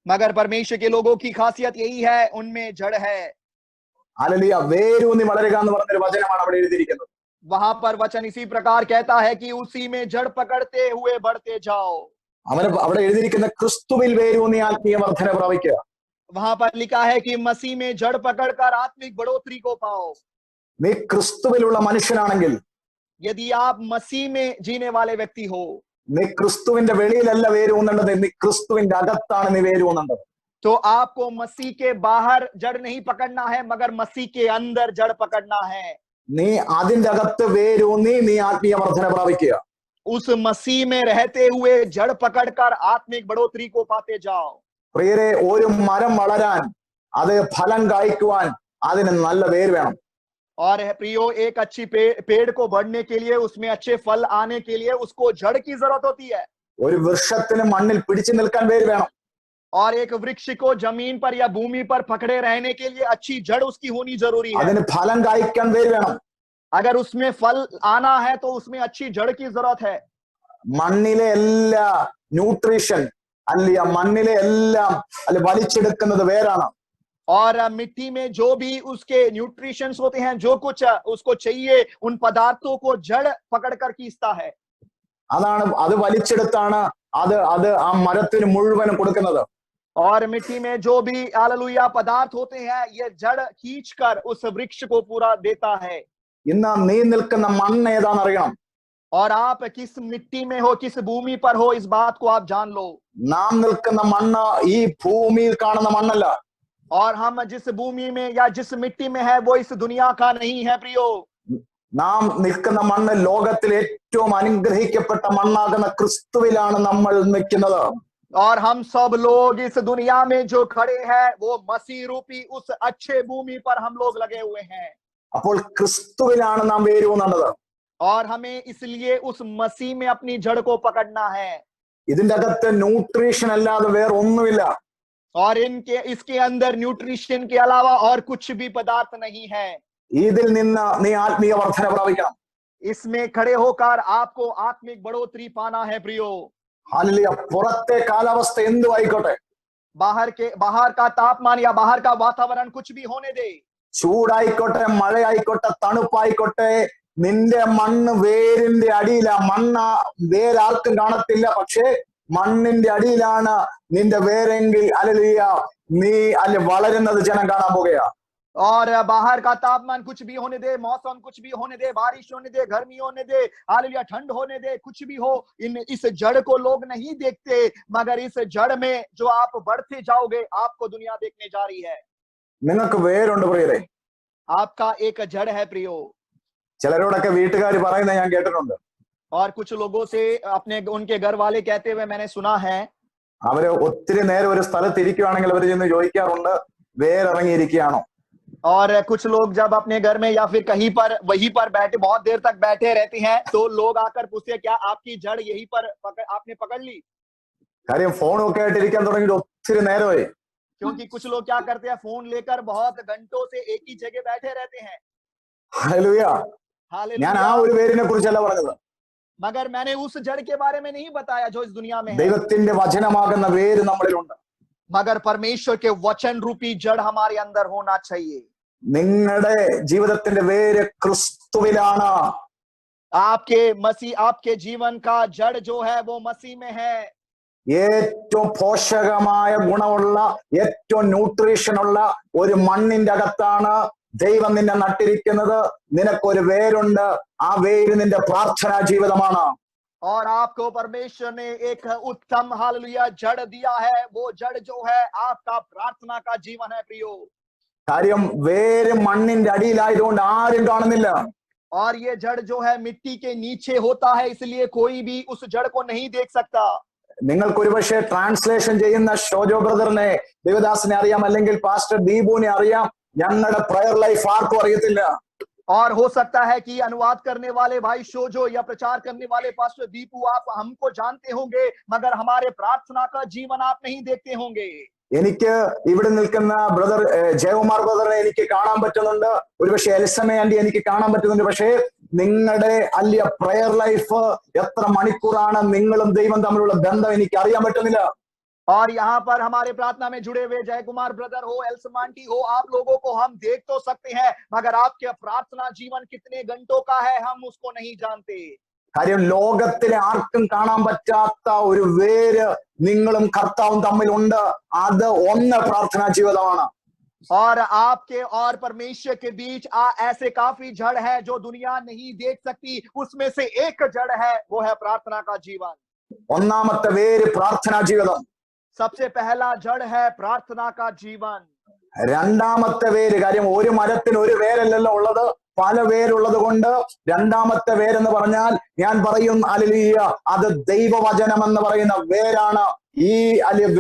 मगर परमेश्वर के लोगों की खासियत यही है, उनमें जड़ है। ഹല്ലേലൂയ. വേരൂന്നി വളരുക എന്ന് പറഞ്ഞൊരു വചനമാണ് അവിടെ എഴുതിയിരിക്കുന്നത്. वहां पर वचन इसी प्रकार कहता है कि उसी में जड़ पकड़ते हुए बढ़ते जाओ। അവിടെ എഴുതിയിരിക്കുന്ന ക്രിസ്തുവിൽ വേരൂന്നി ആത്മീയ വർധന പ്രാപിക്കുക. वहां पर लिखा है कि मसीह में जड़ पकड़कर आत्मिक बढ़ोतरी को पाओ। നീ ക്രിസ്തുവിലുള്ള മനുഷ്യനാണെങ്കിൽ, यदि आप मसीह में जीने वाले व्यक्ति हो, നീ ക്രിസ്തുവിന്റെ വെളിയിലല്ല വേരൂന്നേണ്ടത്, നീ ക്രിസ്തുവിന്റെ അകത്താണ് നീ വേരൂന്നേണ്ടത്. तो आपको मसीह के बाहर जड़ नहीं पकड़ना है मगर मसीह के अंदर जड़ पकड़ना है। നീ അതിന്റെ അകത്ത് വേരൂന്നി നീ ആത്മീയ വർധന പ്രാപിക്കുക. उस मसीह में रहते हुए जड़ पकड़कर आत्मिक बढ़ोतरी को पाते जाओ। പ്രിയരെ, ഒരു മരം വളരാൻ, അത് ഫലം കായ്ക്കുവാൻ അതിന് നല്ല വേര് വേണം. और प्रियो, एक अच्छी पेड़ को बढ़ने के लिए, उसमें अच्छे फल आने के लिए उसको जड़ की जरूरत होती है। ഒരു വൃക്ഷത്തിന് മണ്ണിൽ പിടിച്ചു നിൽക്കാൻ വേര് വേണം. और एक वृक्ष को जमीन पर या भूमि पर पकड़े रहने के लिए अच्छी जड़ उसकी होनी जरूरी है। അതിന് ഫലം കായ്ക്കാൻ വേര് വേണം. अगर उसमें फल आना है तो उसमें अच्छी जड़ की जरूरत है। മണ്ണിലെ എല്ലാ ന്യൂട്രീഷൻ അല്ല മണ്ണിലെ എല്ലാം അല്ല വലിച്ചെടുക്കുന്നത് വേരാണ്. और मिट्टी में जो भी उसके न्यूट्रिशंस होते हैं, जो कुछ उसको चाहिए, उन पदार्थों को जड़ पकड़कर खींचता है। അത് വലിച്ചെടുത്താണ് അത് ആ മരത്തിന് മുഴുവൻ കൊടുക്കുന്നത്. और मिट्टी में जो भी हालेलुया पदार्थ होते हैं, ये जड़ खींचकर उस वृक्ष को पूरा देता है। ഇന്ന് നീ നിൽക്കുന്ന മണ്ണ് ഏതാണെന്നറിയണം. और आप किस मिट्टी में हो, किस भूमि पर हो, इस बात को आप जान लो। നാം നിൽക്കുന്ന മണ്ണ് ഈ ഭൂമിയിൽ കാണുന്ന മണ്ണല്ല. और हम जिस भूमि में या जिस मिट्टी में है वो इस दुनिया का नहीं है प्रियो। നാം നിൽക്കുന്ന മണ്ണ് ലോകത്തിൽ ഏറ്റവും അനുഗ്രഹിക്കപ്പെട്ട മണ്ണാകുന്ന ക്രിസ്തുവിലാണ് നമ്മൾ നിൽക്കുന്നത്. और हम सब लोग इस दुनिया में जो खड़े हैं वो मसीह रूपी उस अच्छे भूमि पर हम लोग लगे हुए हैं അപ്പോൾ ക്രിസ്തുവിലാണ് നാം വേരൂന്നേണ്ടത്. और हमें इसलिए उस मसीह में अपनी जड़ को पकड़ना है ഇതിന്റെ അകത്ത് ന്യൂട്രീഷൻ അല്ലാതെ വേറെ ഒന്നുമില്ല. और इसके अंदर न्यूट्रिशन के अलावा और कुछ भी पदार्थ नहीं है ഇതിൽ നിന്ന് നീ ആത്മീയ വർധന പ്രാപിക്കണം. इसमें खड़े होकर आपको आत्मिक बढ़ोतरी पाना है प्रियो ഹല്ലേലൂയ. പുറത്തെ കാലാവസ്ഥ എന്തു ആയിക്കോട്ടെ, बाहर का तापमान या बाहर का वातावरण कुछ भी होने दे ചൂടായിക്കോട്ടെ, മഴയായിക്കോട്ടെ, തണുപ്പായിക്കോട്ടെ, നിന്റെ മണ്ണ് വേരിന്റെ അടിയിലാ. മണ്ണ് വേരാർക്കും കാണത്തില്ല, പക്ഷേ മണ്ണിന്റെ അടിയിലാണ് നിന്റെ വേരെങ്കിൽ ഹല്ലേലൂയ നീ അല്ലെ വളരുന്നത് ജനം കാണാൻ പോകുകയാ. और बाहर का तापमान कुछ भी होने दे, मौसम कुछ भी होने दे, बारिश होने दे, गर्मी होने दे, हालेलुया ठंड होने दे, कुछ भी हो, इस जड़ को लोग नहीं देखते, मगर इस जड़ में जो आप बढ़ते जाओगे आपको दुनिया देखने जा रही है. നിങ്ങൾക്ക് വേരുണ്ട് പ്രിയരെ. आपका एक जड़ है प्रियो. ചിലരോടൊക്കെ വീട്ടുകാർ പറയുന്നത് ഞാൻ കേട്ടിട്ടുണ്ട്. और कुछ लोगों से उनके घर वाले कहते हुए मैंने सुना है. അവര് ഒത്തിരി നേരം ഒരു സ്ഥലത്ത് ഇരിക്കുകയാണെങ്കിൽ അവർ ചെന്ന് ചോദിക്കാറുണ്ട്, വേരിറങ്ങിയിരിക്കുകയാണോ? और कुछ लोग जब अपने घर में या फिर कहीं पर वहीं पर बैठे बहुत देर तक बैठे रहते हैं तो लोग आकर पूछते हैं क्या आपकी जड़ यहीं पर आपने पकड़ ली? കാര്യം ഫോണൊക്കെ ആയിട്ട് ഇരിക്കാൻ തുടങ്ങിയിട്ട് ഒത്തിരി നേരമായി. क्योंकि कुछ लोग क्या करते हैं फोन लेकर बहुत घंटों से एक ही जगह बैठे रहते हैं. ഹല്ലേലൂയ. ഞാൻ ആ ഒരു വേരിനെ കുറിച്ചല്ല പറഞ്ഞത്. मगर मैंने उस जड़ के बारे में नहीं बताया जो इस दुनिया में है. ദൈവത്തിന്റെ വചനമാകുന്ന വേര് നമ്മളിലുണ്ട്. मगर परमेश्वर के वचन रूपी जड़ हमारे अंदर होना चाहिए. നിങ്ങളുടെ ജീവിതത്തിന്റെ വേര് ക്രിസ്തുവിലാണ്. आपके जीवन का जड़ जो है वो मसीह में है. ഏറ്റവും പോഷകമായ ഗുണമുള്ള ഏറ്റവും ന്യൂട്രീഷൻ ഉള്ള ഒരു മണ്ണിന്റെ അകത്താണ് ദൈവം നിന്നെ നട്ടിരിക്കുന്നത്. നിനക്കൊരു വേരുണ്ട്. ആ വേര് നിന്റെ പ്രാർത്ഥനാ ജീവിതമാണ്. और आपको परमेश्वर ने एक उत्तम हालेलुया जड़ दिया है. वो जड़ जो है आपका प्रार्थना का जीवन है प्रियो. കാര്യം വേര് മണ്ണിന്റെ അടിയിലായതുകൊണ്ട് ആരും കാണുന്നില്ല. और ये जड़ जो है मिट्टी के नीचे होता है, इसलिए कोई भी उस जड़ को नहीं देख सकता. നിങ്ങൾക്ക് ഒരുപക്ഷെ ട്രാൻസ്ലേഷൻ ചെയ്യുന്ന ഷോജോ ബ്രദറിനെ, ദേവദാസിനെ അറിയാം, അല്ലെങ്കിൽ പാസ്റ്റർ ദീപുവിനെ അറിയാം. ഞങ്ങളുടെ പ്രയർ ലൈഫ് ആർക്കും അറിയത്തില്ല. और हो सकता है कि अनुवाद करने वाले भाई शोजो या प्रचार करने वाले पास्टर दीपू आप हमको जानते होंगे, मगर हमारे प्रार्थना का जीवन आप नहीं देखते होंगे. എനിക്ക് ഇവിടെ നിൽക്കുന്ന ബ്രദർ ജയകുമാർ ബ്രദറിനെ എനിക്ക് കാണാൻ പറ്റുന്നുണ്ട്. ഒരുപക്ഷെ എൽസമ ആന്റി എനിക്ക് കാണാൻ പറ്റുന്നുണ്ട്. പക്ഷേ നിങ്ങളുടെ അല്ലിയ പ്രയർ ലൈഫ് എത്ര മണിക്കൂറാണ് നിങ്ങളും ദൈവം തമ്മിലുള്ള ബന്ധം എനിക്ക് അറിയാൻ പറ്റുന്നില്ല. और यहाँ पर हमारे प्रार्थना में जुड़े हुए जय कुमार ब्रदर हो, एल्समांटी हो, आप लोगों को हम देख तो सकते हैं, मगर आपके प्रार्थना जीवन कितने घंटों का है हम उसको नहीं जानते. കാര്യം ലോകത്തിലെ ആർക്കും കാണാൻ പറ്റാത്ത ഒരു വേര് നിങ്ങളും കർത്താവും തമ്മിലുണ്ട്. അത് ഒന്ന് പ്രാർത്ഥനാ ജീവിതമാണ്. और आपके और परमेश्वर के बीच ऐसे काफी जड़ है जो दुनिया नहीं देख सकती. उसमें से एक जड़ है, वो है प्रार्थना का जीवन. ഒന്നാമത്തെ വേര് പ്രാർത്ഥനാ ജീവിതം. सबसे पहला जड़ है प्रार्थना का जीवन. രണ്ടാമത്തെ വേര്, കാര്യം ഒരു മരത്തിന് ഒരു വേരല്ലല്ലോ ഉള്ളത്, പല വേരുള്ളത് കൊണ്ട് രണ്ടാമത്തെ വേരെന്ന് പറഞ്ഞാൽ ഞാൻ പറയും ഹല്ലേലൂയ, അത് ദൈവവചനം എന്ന് പറയുന്ന വേരാണ്. ഈ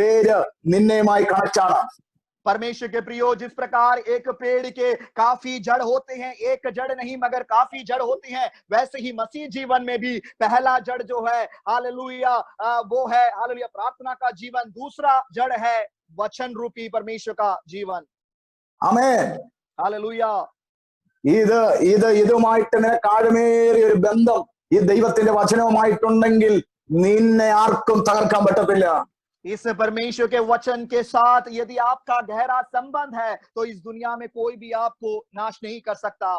വേര് നിന്നെയുമായി കണക്റ്റാണ്. परमेश्वर के प्रियो, जिस प्रकार एक पेड़ के काफी जड़ होते हैं, एक जड़ नहीं मगर काफी जड़ होते हैं, वैसे ही मसीह जीवन में भी पहला जड़ जो है हालेलुया वो है हालेलुया प्रार्थना का जीवन. दूसरा जड़ है वचन रूपी परमेश्वर का जीवन. ആമേൻ. हालेलुया. ഇതുമായിട്ട് നിനക്ക് ആഴമേറിയ ഒരു ബന്ധം ഈ ദൈവത്തിന്റെ വചനവുമായിട്ടുണ്ടെങ്കിൽ നിന്നെ ആർക്കും തകർക്കാൻ പറ്റത്തില്ല. इस परमेश्वर के वचन के साथ यदि आपका गहरा संबंध है तो इस दुनिया में कोई भी आपको नाश नहीं कर सकता.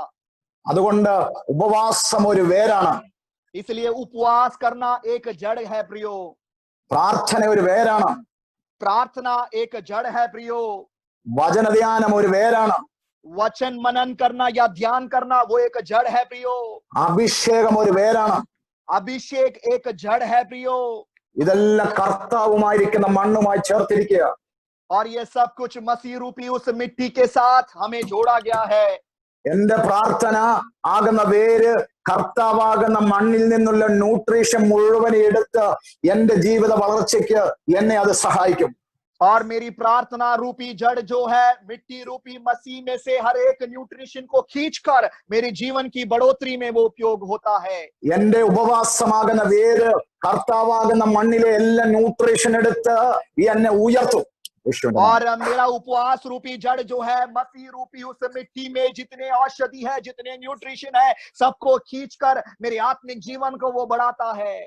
അതുകൊണ്ട് ഉപവാസം ഒരു വേരാണ്. इसलिए उपवास करना एक जड़ है प्रियो. പ്രാർത്ഥന ഒരു വേരാണ്. प्रार्थना एक जड़ है प्रियो. വചനധ്യാനം ഒരു വേരാണ്. वचन मनन करना या ध्यान करना वो एक जड़ है प्रियो. അഭിഷേകം ഒരു വേരാണ്. अभिषेक एक जड़ है प्रियो. ഇതെല്ലാം കർത്താവുമായിരിക്കുന്ന മണ്ണുമായി ചേർത്തിരിക്കുക. और ये सब कुछ मसीह रूपी उस मिट्टी के साथ हमें जोड़ा गया है. എന്റെ പ്രാർത്ഥന ആകുന്ന വേര് കർത്താവാകുന്ന മണ്ണിൽ നിന്നുള്ള ന്യൂട്രീഷൻ മുഴുവൻ എടുത്ത് എന്റെ ജീവിത വളർച്ചയ്ക്ക് എന്നെ അത് സഹായിക്കും. और मेरी प्रार्थना रूपी जड़ जो है मिट्टी रूपी मसीह में से हर एक न्यूट्रिशन को खींचकर मेरे जीवन की बढ़ोतरी में वो उपयोग होता है. എന്റെ ഉപവാസമാകുന്ന വേര് കർത്താവാകുന്ന മണ്ണിലെ എല്ലാ ന്യൂട്രീഷൻ എടുത്ത് എന്നെ ഉയർത്തും. और मेरा उपवास रूपी जड़ जो है मसीह रूपी उस मिट्टी में जितने औषधि है, जितने न्यूट्रिशन है, सबको खींचकर मेरे आत्मिक जीवन को वो बढ़ाता है.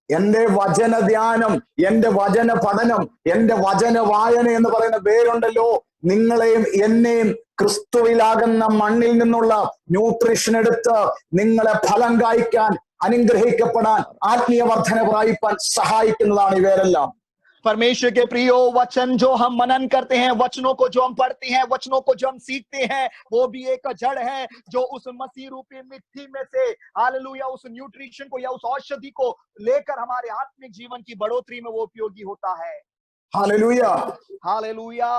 എന്റെ വചന ധ്യാനം, എന്റെ വചന പഠനം, എന്റെ വചന വായന എന്ന് പറയുന്ന പേരുണ്ടല്ലോ, നിങ്ങളെയും എന്നെയും ക്രിസ്തുവിലാകുന്ന മണ്ണിൽ നിന്നുള്ള ന്യൂട്രീഷൻ എടുത്ത് നിങ്ങളെ ഫലം കായ്ക്കാൻ, അനുഗ്രഹിക്കപ്പെടാൻ, ആത്മീയ വർധന പ്രാപിപ്പാൻ സഹായിക്കുന്നതാണ് ഇവരെല്ലാം. परमेश्वर के प्रियो, वचन जो हम मनन करते हैं, वचनों को जो हम पढ़ते हैं, वचनों को जो हम सीखते हैं, वो भी एक जड़ है जो उस मसीह रूपी मिट्टी में से हालेलुया उस न्यूट्रिशन को या उस औषधि को लेकर हमारे आत्मिक जीवन की बढ़ोतरी में वो उपयोगी होता है. ഹല്ലേലൂയ. हालेलुया.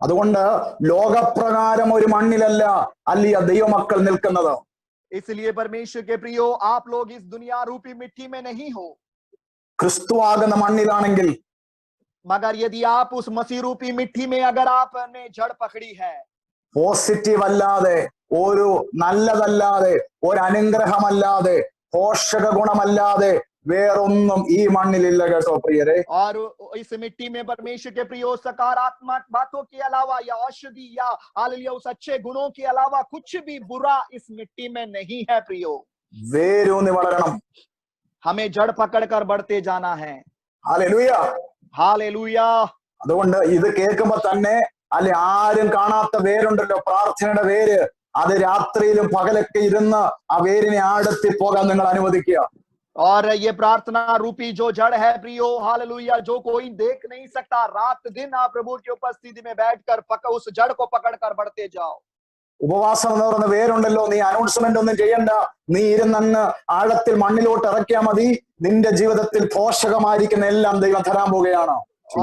അതുകൊണ്ട് ലോകപ്രകാരം ഒരു മണ്ണിലല്ല അല്ലിയ ദൈവമക്കൾ നിൽക്കുന്നത്. इसलिए परमेश्वर के प्रियो, आप लोग इस दुनिया रूपी मिट्टी में नहीं हो, ക്രിസ്തുവാകുന്ന മണ്ണിലാണെങ്കിൽ मगर यदि आप उस मसीह रूपी मिट्टी में अगर आपने जड़ पकड़ी है, പോസിറ്റീവ് അല്ലാതെ, ഒരു നല്ലതല്ലാതെ, ഒരു അനുഗ്രഹമല്ലാതെ, പോഷക ഗുണമല്ലാതെ വേറൊന്നും ഈ മണ്ണിലില്ല കേട്ടോ പ്രിയരെ. और इस मिट्टी में परमेश्वर के प्रियो सकारात्मक बातों के अलावा या औषधि या हालेलुया उस अच्छे गुणों के अलावा कुछ भी बुरा इस मिट्टी में नहीं है प्रियो. വേരൂന്നി വളരണം. हमें जड़ पकड़कर बढ़ते जाना है. ഹല്ലേലൂയ. हालेलुया. അതുകൊണ്ട് ഇത് കേൾക്കുമ്പോ തന്നെ അല്ലെ ആരും കാണാത്ത വേരുണ്ടല്ലോ, പ്രാർത്ഥനയുടെ വേര്, അത് രാത്രിയിലും പകലൊക്കെ ഇരുന്ന് ആ വേരിനെ ആഴത്തിൽ പോകാൻ നിങ്ങൾ അനുവദിക്കുക. और ये प्रार्थना रूपी जो जड़ है प्रियो, हालेलुया, जो कोई देख नहीं सकता, रात दिन आप प्रभु की उपस्थिति में बैठकर उस जड़ को पकड़कर बढ़ते जाओ. ഉപവാസം എന്ന് പറയുന്ന വേരുണ്ടല്ലോ, നീ അനൗൺസ്മെന്റ് ഒന്നും ചെയ്യണ്ട, നീ ഇരുന്നങ്ങ് ആഴത്തിൽ മണ്ണിലോട്ട് ഇറക്കിയാൽ മതി, നിന്റെ ജീവിതത്തിൽ പോഷകമായിരിക്കുന്ന എല്ലാം ദൈവം തരാൻ പോവുകയാണ്.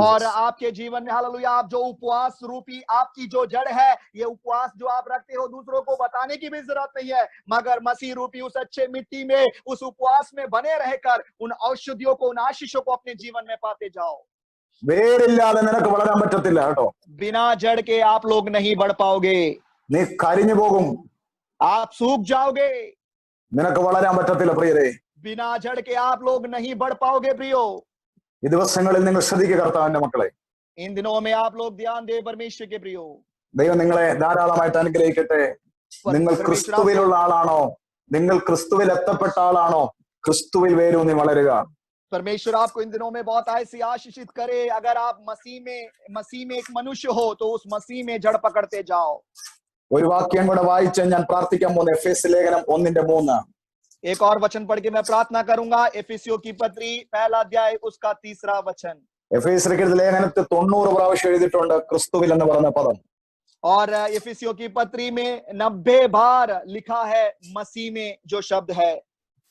और आपके जीवन में हालेलुया आप जो उपवास रूपी आपकी जो जड़ है, ये उपवास जो आप रखते हो दूसरों को बताने की भी जरूरत नहीं है, मगर मसीह रूपी उस अच्छे मिट्टी में उस उपवास में बने रहकर उन औषधियों को, उन आशीषों को अपने जीवन में पाते जाओ. വേരില്ലാതെ നിനക്ക് വളരാൻ പറ്റത്തില്ല കേട്ടോ. बिना जड़ के आप लोग नहीं बढ़ पाओगे, നീ കരിഞ്ഞു പോകും, आप सूख जाओगे. നിനക്ക് വളരാൻ പറ്റത്തില്ല പ്രിയരെ. बिना जड़ के आप लोग नहीं बढ़ पाओगे प्रियो. ഈ ദിവസങ്ങളിൽ നിങ്ങൾ ശ്രദ്ധിക്കുക കർത്താവിന്റെ മക്കളെ. इन दिनों में आप लोग ध्यान दे परमेश्वर के प्रियो. ദൈവം നിങ്ങളെ ധാരാളമായിട്ട് അനുഗ്രഹിക്കട്ടെ. നിങ്ങൾ ക്രിസ്തുവിലുള്ള ആളാണോ? നിങ്ങൾ ക്രിസ്തുവിൽ എത്തപ്പെട്ട ആളാണോ? ക്രിസ്തുവിൽ വേരൂന്നി വളരുക. परमेश्वर आपको इन दिनों में बहुत ऐसी आशीषित करे. अगर आप मसीह में एक मनुष्य हो तो उस मसीह में जड़ पकड़ते जाओ. ഒരു വാക്യം കൂടെ വായിച്ച് ഞാൻ പ്രാർത്ഥിക്കാൻ പോകുന്നു. എഫേസ്യ ലേഖനം 1:3. एक और वचन पढ़ के मैं प्रार्थना करूंगा. एफिसियों की पत्री पहला अध्याय उसका 3रा वचन. എഫേസ്യർക്ക് ലേഖനത്തിൽ 90 പ്രാവശ്യം എഴുതിയിട്ടുണ്ട് ക്രിസ്തുവിൽ എന്ന് പറയുന്ന പദം. और एफिसियों की पत्री में 90 बार लिखा है मसीह में जो शब्द है.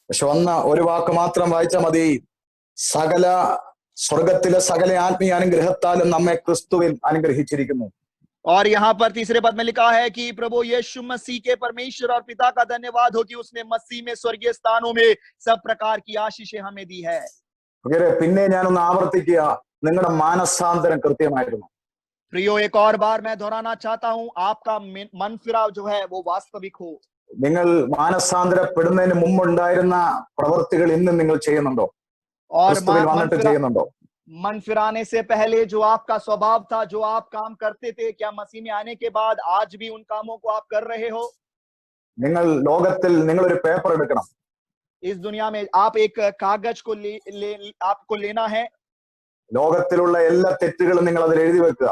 പക്ഷെ ഒരു വാക്ക് മാത്രം വായിച്ചാൽ മതി. സകല സ്വർഗത്തിലെ സകല ആത്മീയ അനുഗ്രഹത്താലും നമ്മെ ക്രിസ്തുവിൽ അനുഗ്രഹിച്ചിരിക്കുന്നു. और यहाँ पर 3रे पद में लिखा है कि प्रभु यीशु मसीह के परमेश्वर और पिता का धन्यवाद हो कि उसने मसीह में स्वर्गीय स्थानों में सब प्रकार की आशीषें हमें दी है. പിന്നെ ഞാനൊന്ന് ആവർത്തിക്കുക, നിങ്ങളുടെ മാനസാന്തരം കൃത്യമായിരുന്നു. प्रियो एक और बार मैं दोहराना चाहता हूँ, आपका मन फिराव जो है वो वास्तविक हो. നിങ്ങൾ മാനസാന്തരപ്പെടുന്നതിന് മുമ്പുണ്ടായിരുന്ന പ്രവൃത്തികൾ ഇന്ന് നിങ്ങൾ ചെയ്യുന്നുണ്ടോ? और ക്രിസ്തുവിൽ വന്നിട്ട് ചെയ്യുന്നുണ്ടോ? मन फिराने से पहले जो आपका स्वभाव था, जो आप काम करते थे, क्या मसीह में आने के बाद आज भी उन कामों को आप कर रहे हो? നിങ്ങൾ ലോകത്തിൽ നിങ്ങളൊരു പേപ്പർ എടുക്കണം. इस दुनिया में आप एक कागज को आपको लेना है. ലോകത്തിലുള്ള എല്ലാ തെറ്റുകളും നിങ്ങൾ അതിൽ എഴുതി വെക്കുക.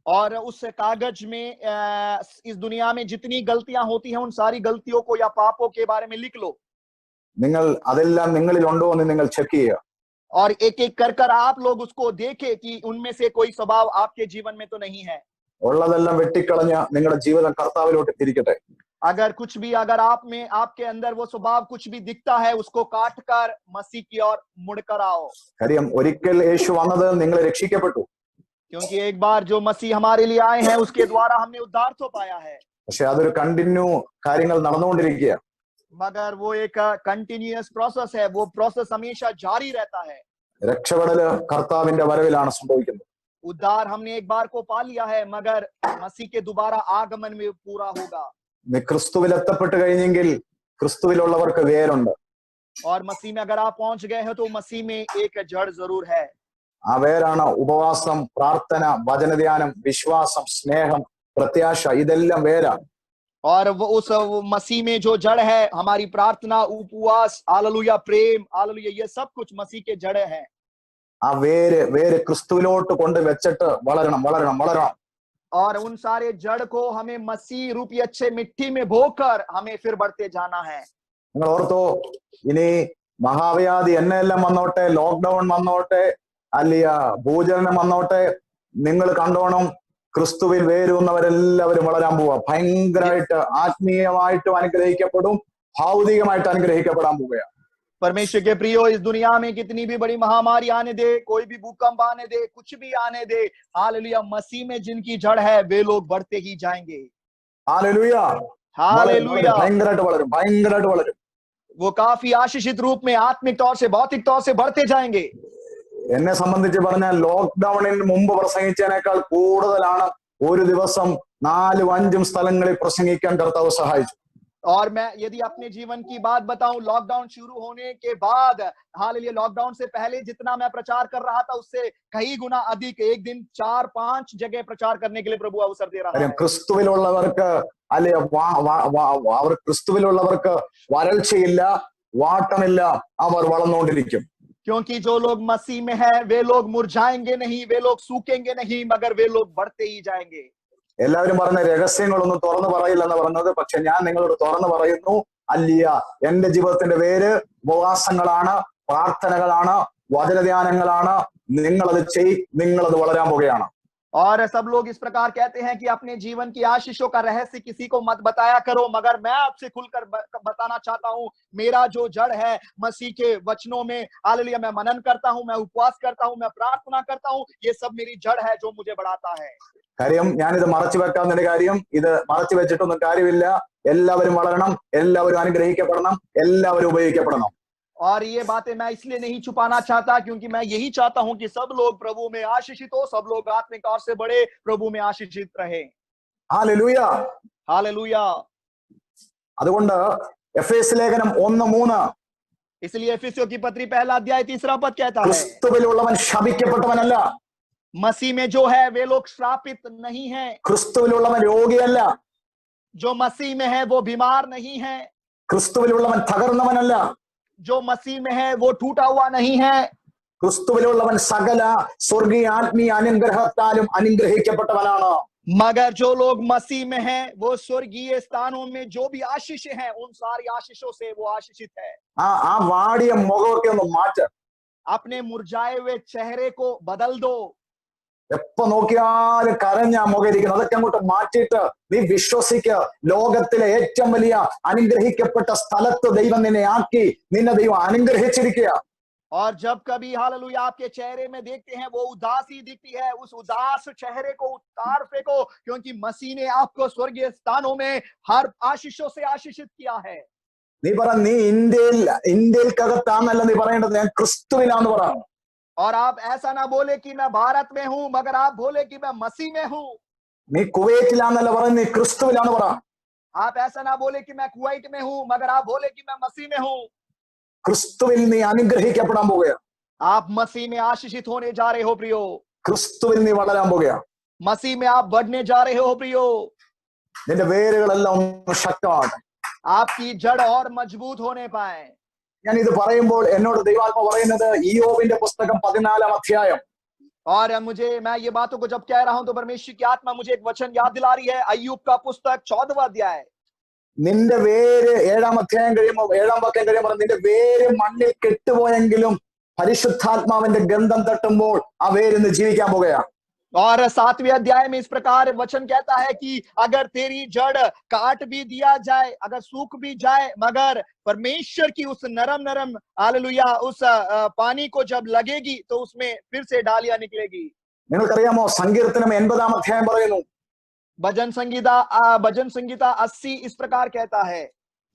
और उस कागज में इस दुनिया में जितनी गलतियां होती हैं उन सारी गलतियों को या पापों के बारे में लिख लो. നിങ്ങൾ അതെല്ലാം നിങ്ങളിൽ ഉണ്ടോ എന്ന് നിങ്ങൾ ചെക്ക് ചെയ്യുക. और एक एक कर आप लोग उसको देखें कि उनमें से कोई स्वभाव आपके जीवन में तो नहीं है. ഉള്ളതെല്ലാം വെട്ടിക്കളഞ്ഞ് നിങ്ങളുടെ ജീവിതം കർത്താവിലോട്ട് തിരിക്കട്ടെ. अगर कुछ भी अगर आप में आपके अंदर वो स्वभाव कुछ भी दिखता है उसको काट कर मसीह की ओर मुड़कर आओ. കാര്യം ഒരിക്കൽ യേശു വന്നത് നിങ്ങളെ രക്ഷിക്കപ്പെട്ടു. क्योंकि एक बार जो मसीह हमारे लिए आए हैं उसके द्वारा हमने उद्धार तो पाया है. പക്ഷെ അതൊരു കണ്ടിന്യൂ കാര്യങ്ങൾ നടന്നുകൊണ്ടിരിക്കുക. मगर वो एक कंटिन्यूअस प्रोसेस है, वो प्रोसेस हमेशा जारी रहता है. രക്ഷപ്പെടല് കർത്താവിന്റെ വരവിലാണ് സംഭവിക്കുന്നത്. उद्धार हमने एक बार को पा लिया है, मगर मसीह के दोबारा आगमन में पूरा होगा. നീ ക്രിസ്തുവിൽ എത്തപ്പെട്ട് കഴിഞ്ഞെങ്കിൽ ക്രിസ്തുവിലുള്ളവർക്ക് വേരുണ്ട്. और मसीह में अगर आप पहुंच गए हो तो मसीह में एक जड़ जरूर है. ആ വേരാണ് ഉപവാസം, പ്രാർത്ഥന, വചനധ്യാനം, വിശ്വാസം, സ്നേഹം, പ്രത്യാശ. ഇതെല്ലാം വേരാണ്. और वो उस मसीह में जो जड़ है, हमारी प्रार्थना, उपवास, हालेलुया, प्रेम, हालेलुया, ये सब कुछ मसीह के जड़ है. ആ വേര് ക്രിസ്തുവിലോട്ട് കൊണ്ട് വെച്ചിട്ട് വളരണം. और उन सारे जड़ को हमें मसीह रूपी अच्छे मिट्टी में बोकर हमें फिर बढ़ते जाना है. നിങ്ങൾ ഓർത്തോ, ഇനി മഹാവ്യാധി എന്നെല്ലാം വന്നോട്ടെ, ലോക്ക്ഡൌൺ വന്നോട്ടെ, അല്ല ഭൂചലനം വന്നോട്ടെ, നിങ്ങൾ കണ്ടോണം, ക്രിസ്തുവിൽ വേരൂന്നവരെല്ലാവരും വളരാൻ പോവുക. ഭയങ്കരമായിട്ട് ആത്മീയമായിട്ടും അനുഗ്രഹിക്കപ്പെടും, ഭൗതികമായിട്ട് അനുഗ്രഹിക്കപ്പെടാൻ പോവുകയാണ്. परमेश्वर के प्रियो, इस दुनिया में कितनी भी बड़ी महामारी आने दे, कोई भी भूकंप आने दे, कुछ भी आने दे, हालेलुया, मसीह में जिनकी जड़ है वे लोग बढ़ते ही जाएंगे. हालेलुया, हालेलुया, ഭയങ്കരമായിട്ട് വളരും. वो काफी आशीषित रूप में आत्मिक तौर से, भौतिक तौर से बढ़ते जाएंगे. എന്നെ സംബന്ധിച്ച് പറഞ്ഞാൽ ലോക്ക്ഡൌണിന് മുമ്പ് പ്രസംഗിച്ചതിനേക്കാൾ കൂടുതലാണ് ഒരു ദിവസം 4-5 സ്ഥലങ്ങളിൽ പ്രസംഗിക്കാൻ കർത്താവ് സഹായിച്ചു. और मैं यदि अपने जीवन की बात बताऊं, लॉकडाउन शुरू होने के बाद, हालेलुया, लॉकडाउन से पहले जितना मैं प्रचार कर रहा था उससे कई गुना अधिक, एक दिन 4-5 जगह प्रचार करने के लिए प्रभु अवसर दे रहा है. ക്രിസ്തുവിലുള്ളവർക്ക് അല്ലെ അവർ ക്രിസ്തുവിലുള്ളവർക്ക് വരൾച്ചയില്ല, വാട്ടമില്ല, അവർ വളർന്നുകൊണ്ടിരിക്കും. क्योंकि जो लोग मसीह में है वे लोग मुरझाएंगे नहीं, वे लोग सूखेंगे नहीं, मगर वे लोग बढ़ते ही जाएंगे. എല്ലാവരും പറഞ്ഞ രഹസ്യങ്ങളൊന്നും തുറന്നു പറയില്ലെന്ന് പറഞ്ഞത്, പക്ഷെ ഞാൻ നിങ്ങളോട് തുറന്നു പറയുന്നു, അല്ല, എന്റെ ജീവിതത്തിന്റെ പേര് ഉപവാസങ്ങളാണ്, പ്രാർത്ഥനകളാണ്, വചനധ്യാനങ്ങളാണ്. നിങ്ങളത് വളരാൻ പോകുകയാണ്. और सब लोग इस प्रकार कहते हैं कि अपने जीवन की आशीषों का रहस्य किसी को मत बताया करो, मगर मैं आपसे खुलकर बताना चाहता हूं, मेरा जो जड़ है मसीह के वचनों में, हालेलुया, मैं मनन करता हूं, मैं उपवास करता हूं, मैं प्रार्थना करता हूं, ये सब मेरी जड़ है जो मुझे बढ़ाता है. കാര്യം ഞാനിത് മറച്ചു വെക്കാവുന്ന കാര്യം, ഇത് മറച്ചു വെച്ചിട്ടൊന്നും കാര്യമില്ല. എല്ലാവരും വളരണം, എല്ലാവരും അനുഗ്രഹിക്കപ്പെടണം, എല്ലാവരും ഉപയോഗിക്കപ്പെടണം. और ये बातें मैं इसलिए नहीं छुपाना चाहता क्योंकि मैं यही चाहता हूं कि सब लोग प्रभु में आशीषित हो, सब लोग आत्मिक तौर से बड़े, प्रभु में आशीषित रहे. Hallelujah, hallelujah. അതുകൊണ്ട് എഫേസ് ലേഖനം 1:3, इसलिए एफिसियों की पत्री 1 अध्याय 3 पद कहता है, ക്രിസ്തുവിലുള്ളവൻ ശപിക്കപ്പെട്ടവനല്ല. मसीह में जो है वे लोग श्रापित नहीं है. ക്രിസ്തുവിലുള്ളവൻ രോഗിയല്ല. जो मसीह में है वो बीमार नहीं है. ക്രിസ്തുവിലുള്ളവൻ തകർന്നവനല്ല. जो मसीह में है वो टूटा हुआ नहीं है. ക്രിസ്തുവിലുള്ളവൻ സകല സ്വർഗീയ ആത്മീയ അനുഗ്രഹത്താലും അനുഗ്രഹിക്കപ്പെട്ടവനാണ്. मगर जो लोग मसीह में हैं वो स्वर्गीय स्थानों में जो भी आशीष हैं उन सारी आशीषों से वो आशीषित है. ആ വാടിയ മുഖമൊക്കെ ഒന്ന് മാറ്റ. अपने मुरझाए हुए चेहरे को बदल दो. എപ്പോ നോക്കിയാലും കരഞ്ഞ മുഖയിരിക്കുന്നു. അതൊക്കെ അങ്ങോട്ട് മാറ്റിയിട്ട് നീ വിശ്വസിക്ക, ലോകത്തിലെ ഏറ്റവും വലിയ അനുഗ്രഹിക്കപ്പെട്ട സ്ഥലത്ത് ദൈവം നിന്നെ ആക്കി, നിന്നെ ദൈവം അനുഗ്രഹിച്ചിരിക്കുക. और जब कभी हालेलुया आपके चेहरे में देखते हैं वो उदासी दिखती है, उस उदास चेहरे को उतार फेंको, क्योंकि मसीह ने आपको स्वर्गीय स्थानों में हर आशीषों से आशीषित किया है. നീ പറ, നീ ഇന്ത്യയിൽക്കകത്താന്നല്ല നീ പറയേണ്ടത്, ഞാൻ ക്രിസ്തുവിലാന്ന് പറ. और आप ऐसा ना बोले कि मैं भारत में हूं, मगर आप बोले कि मैं मसीह में हूं. നീ കുവൈറ്റിലാന്നല്ല പറയുന്നത്, നീ ക്രിസ്തുവിലാന്ന് പറ. आप ऐसा ना बोले कि मैं कुवैत में हूं, मगर आप बोले कि मैं मसीह में हूं. ക്രിസ്തുവിൽ നീ അനുഗ്രഹിക്കപ്പെടാൻ പോകുകയാണ്. आप मसीह में आशीषित होने जा रहे हो प्रियो. ക്രിസ്തുവിൽ നീ വളരാൻ പോകുകയാണ്. मसीह में आप बढ़ने जा रहे हो प्रियो. നിന്റെ വേരുകളെല്ലാം ഒന്ന് ശക്തമാകട്ടെ. आपकी जड़ और मजबूत होने पाए. ഞാൻ ഇത് പറയുമ്പോൾ എന്നോട് ദൈവാത്മ പറയുന്നത് ഇയ്യോബിന്റെ പുസ്തകം 14 അധ്യായം. और मैं ये बातों को जब कह रहा हूं तो परमेश्वर की आत्मा मुझे एक वचन याद दिला रही है, अय्यूब का पुस्तक 14वां अध्याय. നിന്റെ വേര് 7 അധ്യായം കഴിയുമ്പോൾ 7 വാക്യം കഴിയുമ്പോൾ നിന്റെ വേര് മണ്ണിൽ കെട്ടുപോയെങ്കിലും പരിശുദ്ധാത്മാവിന്റെ ഗന്ധം തട്ടുമ്പോൾ ആ വേരിന്ന് ജീവിക്കാൻ പോകുകയാണ്. और 7वें अध्याय में इस प्रकार वचन कहता है कि अगर तेरी जड़ काट भी दिया जाए, अगर सूख भी जाए, मगर परमेश्वर की उस नरम हालेलुया उस पानी को जब लगेगी तो उसमें फिर से डालियां निकलेगी. നിങ്ങൾക്കറിയാമോ, സങ്കീർത്തനം 80 അധ്യായം പറയുന്നു, भजन संगीता 80 इस प्रकार कहता है,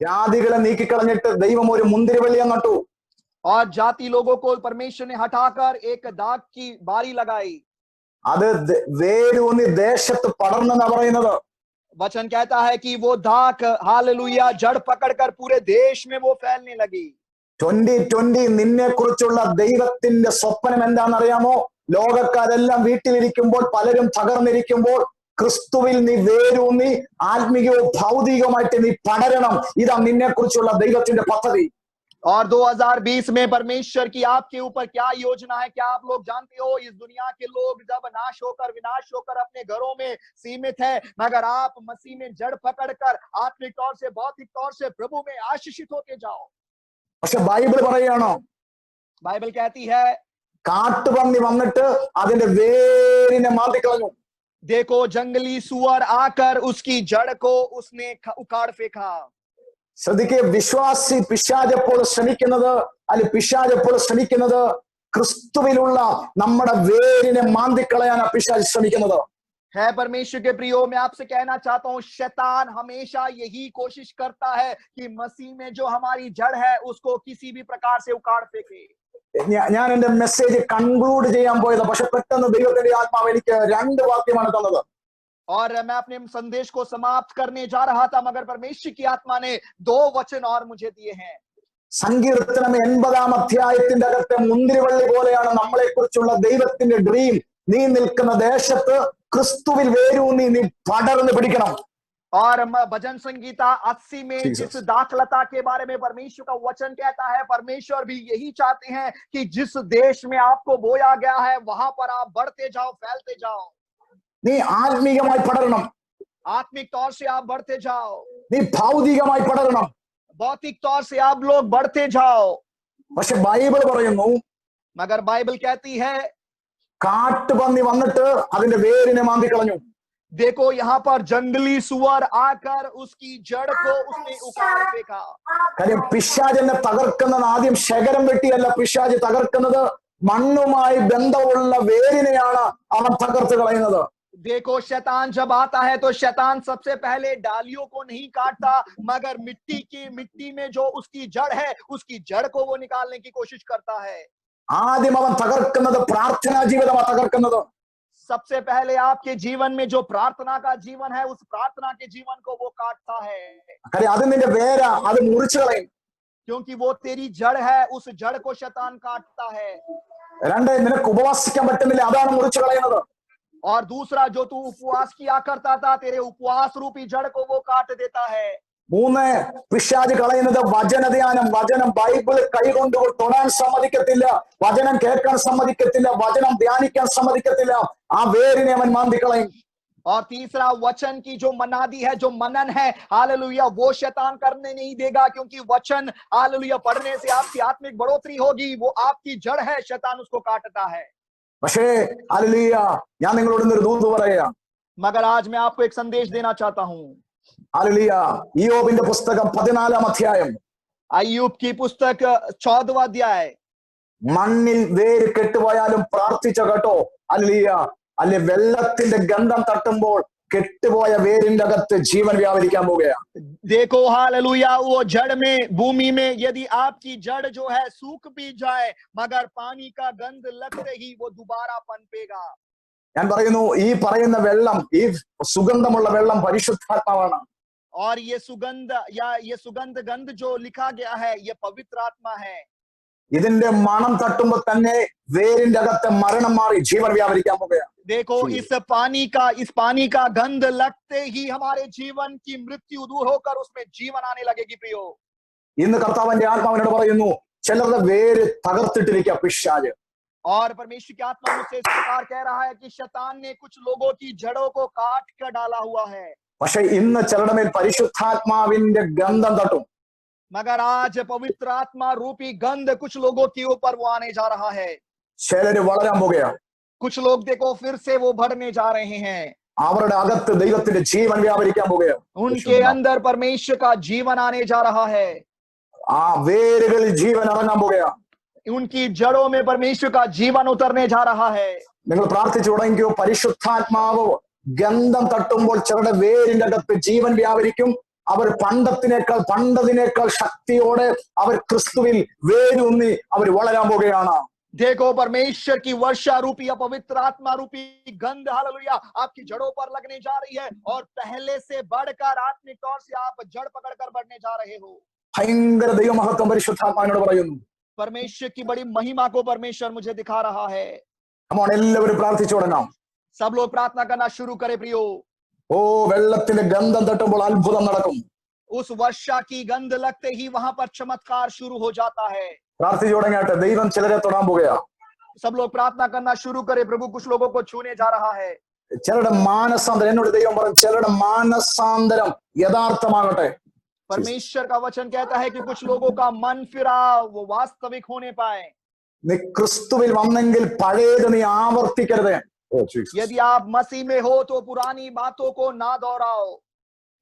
ജാതികളെ നീക്കിക്കളഞ്ഞിട്ട് ദൈവം ഒരു മുന്തിരിവള്ളി നട്ടു. और जाति लोगों को परमेश्वर ने हटाकर एक दाख की बारी लगाई. അത് വേരൂന്നി ദേശത്ത് പടർന്നെന്നാ പറയുന്നത്. वचन कहता है कि वो दाख हालेलुया जड़ पकड़कर पूरे देश में वो फैलने लगी. 2020 നിന്നെ കുറിച്ചുള്ള ദൈവത്തിന്റെ സ്വപ്നം എന്താണെന്നറിയാമോ? ലോകക്കാരെല്ലാം വീട്ടിലിരിക്കുമ്പോൾ, പലരും തകർന്നിരിക്കുമ്പോൾ, ക്രിസ്തുവിൽ നീ വേരൂന്നി ആത്മീയവും ഭൗതികവുമായിട്ട് നീ പടരണം. ഇതാ നിന്നെ കുറിച്ചുള്ള ദൈവത്തിന്റെ പദ്ധതി. और 2020 में परमेश्वर की आपके ऊपर क्या योजना है, क्या आप लोग जानते हो? इस दुनिया के लोग जब विनाश होकर अपने घरों में सीमित है, मगर आप मसीह में जड़ पकड़कर आत्मिक तौर से, भौतिक तौर से प्रभु में आशीषित होते जाओ. പക്ഷെ ബൈബിൾ പറയാണ്, बाइबल कहती है, കാട്ടുപന്നി വന്നിട്ട് അതിന്റെ വേരിനെ മാന്തിക്കളഞ്ഞു. देखो जंगली सुअर आकर उसकी जड़ को उसने उखाड़ फेंका. ശ്രദ്ധിക്കുക, വിശ്വാസി പിശാചെപ്പോൾ ശ്രമിക്കുന്നത്, അല്ലെ പിശാചെപ്പോൾ ശ്രമിക്കുന്നത് ക്രിസ്തുവിലുള്ള നമ്മുടെ വേരിനെ മാന്തിക്കളയാനാ പിശാച് ശ്രമിക്കുന്നത്. है परमेश्वर के प्रियो, मैं आपसे कहना चाहता हूं, शैतान हमेशा यही कोशिश करता है कि मसीह में जो हमारी जड़ है उसको किसी भी प्रकार से उखाड़ फेंके. ഞാൻ എന്റെ മെസ്സേജ് കൺക്ലൂഡ് ചെയ്യാൻ പോയത്, പക്ഷെ പെട്ടെന്ന് ദൈവത്തിന്റെ ആത്മാവ് എനിക്ക് 2 വാക്യമാണ് തന്നത്. और मैं अपने संदेश को समाप्त करने जा रहा था, मगर परमेश्वर की आत्मा ने 2 वचन और मुझे दिए हैं. സങ്കീർത്തനം 80 അധ്യായത്തിന്റെ അകത്തെ മുന്തിരിവള്ളി പോലെയാണ് നമ്മളെ കുറിച്ചുള്ള ദൈവത്തിന്റെ ഡ്രീം. നീ നിൽക്കുന്ന ദേശത്ത് ക്രിസ്തുവിൽ വേരൂന്നി നീ പടർന്ന് പിടിക്കണം. और भजन संगीता 80 में जिस दाखलता के बारे में परमेश्वर का वचन कहता है, परमेश्वर भी यही चाहते हैं कि जिस देश में आपको बोया गया है वहां पर आप बढ़ते जाओ, फैलते जाओ. നീ ആത്മീയമായി പടരണം, आत्मिक तौर से आप बढ़ते जाओ, നീ ഭൗതികമായി പടരണം. भौतिक तौर से आप लोग बढ़ते जाओ. പക്ഷെ ബൈബിൾ പറയുന്നു, मगर बाइबल कहती है, കാട്ടുപന്നി വന്നിട്ട് അതിന്റെ വേരിനെ മാന്തിക്കളഞ്ഞു. देखो यहाँ पर जंगली सुअर आकर उसकी जड़ को उसने उखाड़ फेंका. കാര്യം പിശാചിനെ തകർക്കുന്നത് ആദ്യം ശകരം വെട്ടിയല്ല പിശാച് തകർക്കുന്നത്, മണ്ണുമായി ബന്ധമുള്ള വേരിനെയാണ് അവൻ തകർത്ത് കളയുന്നത്. देखो शैतान जब आता है तो शैतान सबसे पहले डालियों को नहीं काटता, मगर मिट्टी में जो उसकी जड़ है उसकी जड़ को वो निकालने की कोशिश करता है. ആദ്യം അവൻ തകർക്കുന്നത് പ്രാർത്ഥനാ ജീവിതമാണ് തകർക്കുന്നത്. सबसे पहले आपके जीवन में जो प्रार्थना का जीवन है, उस प्रार्थना के जीवन को वो काटता है. കാര്യം അത് നിന്റെ വേര, അത് മുറിച്ചു കളയും. क्योंकि वो तेरी जड़ है, उस जड़ को शैतान काटता है. 2, നിനക്ക് ഉപവാസിക്കാൻ പറ്റുന്നില്ല, അതാണ് മുറിച്ചു കളയുന്നത്. और दूसरा, जो तू उपवास किया करता था, तेरे उपवास रूपी जड़ को वो काट देता है. 3, പിശാച് കളയുന്നത് വചനധ്യാനം. വചനം ബൈബിള് കൈകൊണ്ട് തൊടാൻ സമ്മതിക്കത്തില്ല, വചനം കേൾക്കാൻ സമ്മതിക്കത്തില്ല, വചനം ധ്യാനിക്കാൻ സമ്മതിക്കത്തില്ല. ആ വേരിനെ അവൻ മാന്തിക്കളയും. और तीसरा, वचन की जो मनादी है, जो मनन है, हालेलुया, वो शैतान करने नहीं देगा, क्योंकि वचन हालेलुया पढ़ने से आपकी आत्मिक बढ़ोतरी होगी. वो आपकी जड़ है, शैतान उसको काटता है. പക്ഷേ ഹല്ലേലൂയ, ഞാൻ നിങ്ങളോട് ഇന്നൊരു ദൂത് പറയാം. मगर आज मैं आपको एक संदेश देना चाहता हूं. ഹല്ലേലൂയ, ഇയ്യോബിന്റെ പുസ്തകം 14 അധ്യായം, अय्यूब की पुस्तक 14वां अध्याय. മണ്ണിൽ വേര് കെട്ടുപോയാലും പ്രാർത്ഥിച്ച കേട്ടോ. ഹല്ലേലൂയ, അല്ലെ വെള്ളത്തിന്റെ ഗന്ധം തട്ടുമ്പോൾ കെട്ടുപോയ വേരിന്റെ അകത്ത് ജീവൻ വ്യാപരിക്കാൻ പോവുകയാണ്. देखो हालेलुया, वो जड़ में, भूमि में यदि आपकी जड़ जो है सूख भी जाए, मगर पानी का गंध लगते ही वो दोबारा पनपेगा. ഞാൻ പറയുന്നു, ഈ പറയുന്ന വെള്ളം, ഈ സുഗന്ധമുള്ള വെള്ളം പരിശുദ്ധാത്മാവാണ്. और ये सुगंध या ये सुगंध गंध जो लिखा गया है, ये पवित्र आत्मा है. ഇതിന്റെ മണം തട്ടുമ്പോൾ തന്നെ വേരിന്റെ അകത്തെ മരണം മാറി ജീവൻ വ്യാപരിക്കാൻ പോവുകയാണ്. देखो इस पानी का गंध लगते ही हमारे जीवन की मृत्यु दूर होकर उसमें जीवन आने लगेगी. प्रियो, ഇന്ന് കർത്താവിന്റെ ആത്മാവിനോട് പറയുന്നു, ചിലരുടെ വേര് തകർത്തിട്ടിരിക്കുക പിശാച്. और परमेश्वर की आत्मा मुझसे इस प्रकार कह रहा है कि शैतान ने कुछ लोगों की जड़ों को काट कर डाला हुआ है. പക്ഷെ ഇന്ന് ചിലരുടെ മേൽ പരിശുദ്ധാത്മാവിന്റെ ഗന്ധം തട്ടും. मगर आज पवित्र आत्मा रूपी गंध कुछ लोगों के ऊपर वो आने जा रहा है. ചിലര് വളരാൻ പോകുകയാണ്. कुछ लोग देखो फिर से वो बढ़ने जा रहे हैं. അവരുടെ അകത്ത് ദൈവത്തിന്റെ ജീവൻ വ്യാപരിക്കാൻ പോവുകയാണ്. उनके अंदर परमेश्वर का जीवन आने जा रहा है. ആ വേരുകളിൽ ജീവൻ ഇറങ്ങാൻ പോവുകയാണ്. उनकी जड़ों में परमेश्वर का जीवन उतरने जा रहा है. നിങ്ങൾ പ്രാർത്ഥിച്ചു തുടങ്ങിയോ, പരിശുദ്ധാത്മാവ് ഗന്ധം തട്ടുമ്പോൾ ചിലരുടെ വേരിന്റെ അകത്ത് ജീവൻ വ്യാപരിക്കും. അവർ പണ്ടതിനേക്കാൾ ശക്തിയോടെ അവർ ക്രിസ്തുവിൽ വേരൂന്നി അവർ വളരാൻ പോകുകയാണ്. देखो, परमेश्वर की वर्षा रूपी या पवित्र आत्मा रूपी गंध हालेलुया आपकी जड़ों पर लगने जा रही है और पहले से बढ़कर आत्मिक तौर से आप जड़ पकड़कर बढ़ने जा रहे हो. ഭയങ്കര ദൈവമഹത്വം പരിശുദ്ധാത്മാവിനോട് പറയുന്നു. परमेश्वर की बड़ी महिमा को परमेश्वर मुझे दिखा रहा है. എല്ലാവരും പ്രാർത്ഥിച്ചു തുടങ്ങാം. सब लोग प्रार्थना करना शुरू करें प्रियो. ഓ, വെള്ളത്തിന്റെ ഗന്ധം തട്ടുമ്പോൾ അത്ഭുതം നടക്കും. उस वर्षा की गंध लगते ही वहां पर चमत्कार शुरू हो जाता है. പ്രാർത്ഥിച്ചു തുടങ്ങട്ടെ. ദൈവം ചിലരെ തൊടാൻ പോകുകയാ. सब लोग प्रार्थना करना शुरू करें. प्रभु कुछ लोगों को छूने जा रहा है. ചിലരുടെ മാനസാന്തരം, എന്നോട് ദൈവം പറഞ്ഞു, ചിലരുടെ മാനസാന്തരം യഥാർത്ഥമാകട്ടെ. परमेश्वर का वचन कहता है कि कुछ लोगों का मन फिरा वो वास्तविक होने पाए. നീ ക്രിസ്തുവിൽ വന്നെങ്കിൽ പഴയത് നീ ആവർത്തിക്കരുത്. यदि आप मसीह में हो तो पुरानी बातों को ना दोहराओ.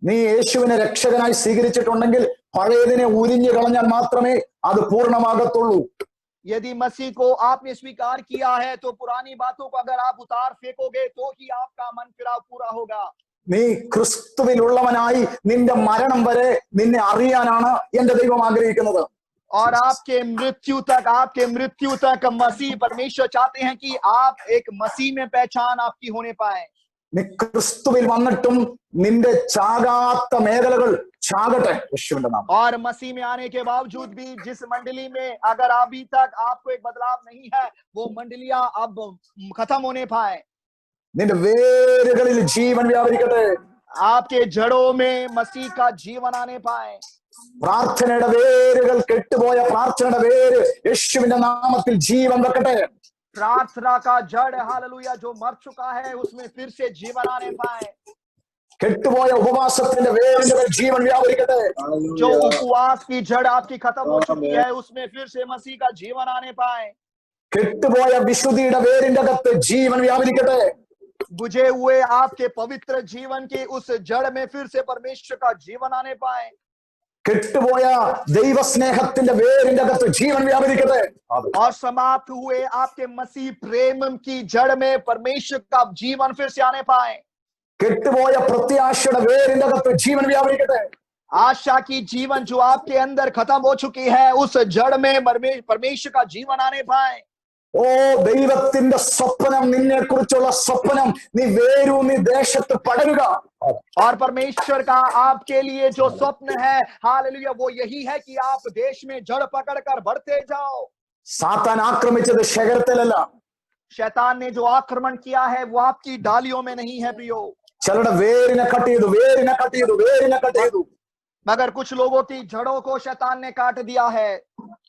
നീ യേശുവിനെ രക്ഷകനായി സ്വീകരിച്ചിട്ടുണ്ടെങ്കിൽ പഴയതിനെ ഉരിഞ്ഞു കളഞ്ഞാൽ മാത്രമേ അത് പൂർണ്ണമാകത്തുള്ളൂ. यदि मसीह को आपने स्वीकार किया है तो पुरानी बातों को अगर आप उतार फेंकोगे तो ही आपका मन फिराव पूरा होगा. നീ ക്രിസ്തുവിലുള്ളവനായി നിന്റെ മരണം വരെ നിന്നെ അറിയാനാണ് എന്റെ ദൈവം ആഗ്രഹിക്കുന്നത്. और आपके मृत्यु तक मसीह परमेश्वर चाहते हैं कि आप एक मसीह में पहचान आपकी होने पाए. നീ ക്രിസ്തുവിൽ വന്നിട്ടും നിന്റെ ചാകാത്ത മേഖലകൾ ചാകട്ടെ യേശുവിന്റെ നാമത്തിൽ. और मसीह में आने के बावजूद भी जिस मंडली में अगर अभी तक आपको एक बदलाव नहीं है वो मंडलियां अब खत्म होने पाए. നിന്റെ വേരുകളിൽ ജീവൻ വ്യാപരിക്കട്ടെ. आपके जड़ों में मसीह का जीवन आने पाए. പ്രാർത്ഥനയുടെ വേരുകൾ കെട്ടുപോയ പ്രാർത്ഥനയുടെ വേര് യേശുവിന്റെ നാമത്തിൽ ജീവൻ വെക്കട്ടെ. प्रार्थना का जड़ हालेलुया जो मर चुका है उसमें फिर से जीवन आने पाए. കെട്ടുപോയ ഉപവാസത്തിന്റെ വേരിന്റെ മേൽ ജീവൻ വ്യാപരിക്കട്ടെ. जो उपवास की जड़ आपकी खत्म हो चुकी है उसमें फिर से मसीह का जीवन आने पाए. കെട്ടുപോയ വിശുദ്ധിയുടെ വേരിന്റെ അകത്ത് ജീവൻ വ്യാപരിക്കട്ടെ. बुझे हुए आपके पवित्र जीवन के उस जड़ में फिर से परमेश्वर का जीवन आने पाए. കെട്ടുപോയ ദൈവസ്നേഹത്തിന്റെ വേരിന്റെ അകത്ത് ജീവൻ വ്യാപരിക്കട്ടെ. और समाप्त हुए आपके मसीह प्रेम की जड़ में परमेश्वर का जीवन फिर से आने पाए. കെട്ടുപോയ പ്രത്യാശയുടെ വേരിന്റെ അകത്ത് ജീവൻ വ്യാപരിക്കട്ടെ. आशा की जीवन जो आपके अंदर खत्म हो चुकी है उस जड़ में परमेश्वर का जीवन आने पाए. ഓ, ദൈവത്തിന്റെ സ്വപ്നം, നിന്നെ കുറിച്ചുള്ള സ്വപ്നം, നീ വേരൂന്നി ദേശത്ത് പടരുക. और परमेश्वर का आपके लिए जो स्वप्न है हालेलुया वो यही है कि आप देश में जड़ पकड़कर बढ़ते जाओ. സാത്താൻ ആക്രമിച്ചത് ശേഖരത്തിലല്ല. शैतान ने जो आक्रमण किया है वो आपकी डालियों में नहीं है प्रियो. ചിലരുടെ വേരിനെ കട്ട് ചെയ്തു. मगर कुछ लोगों की जड़ों को शैतान ने काट दिया है.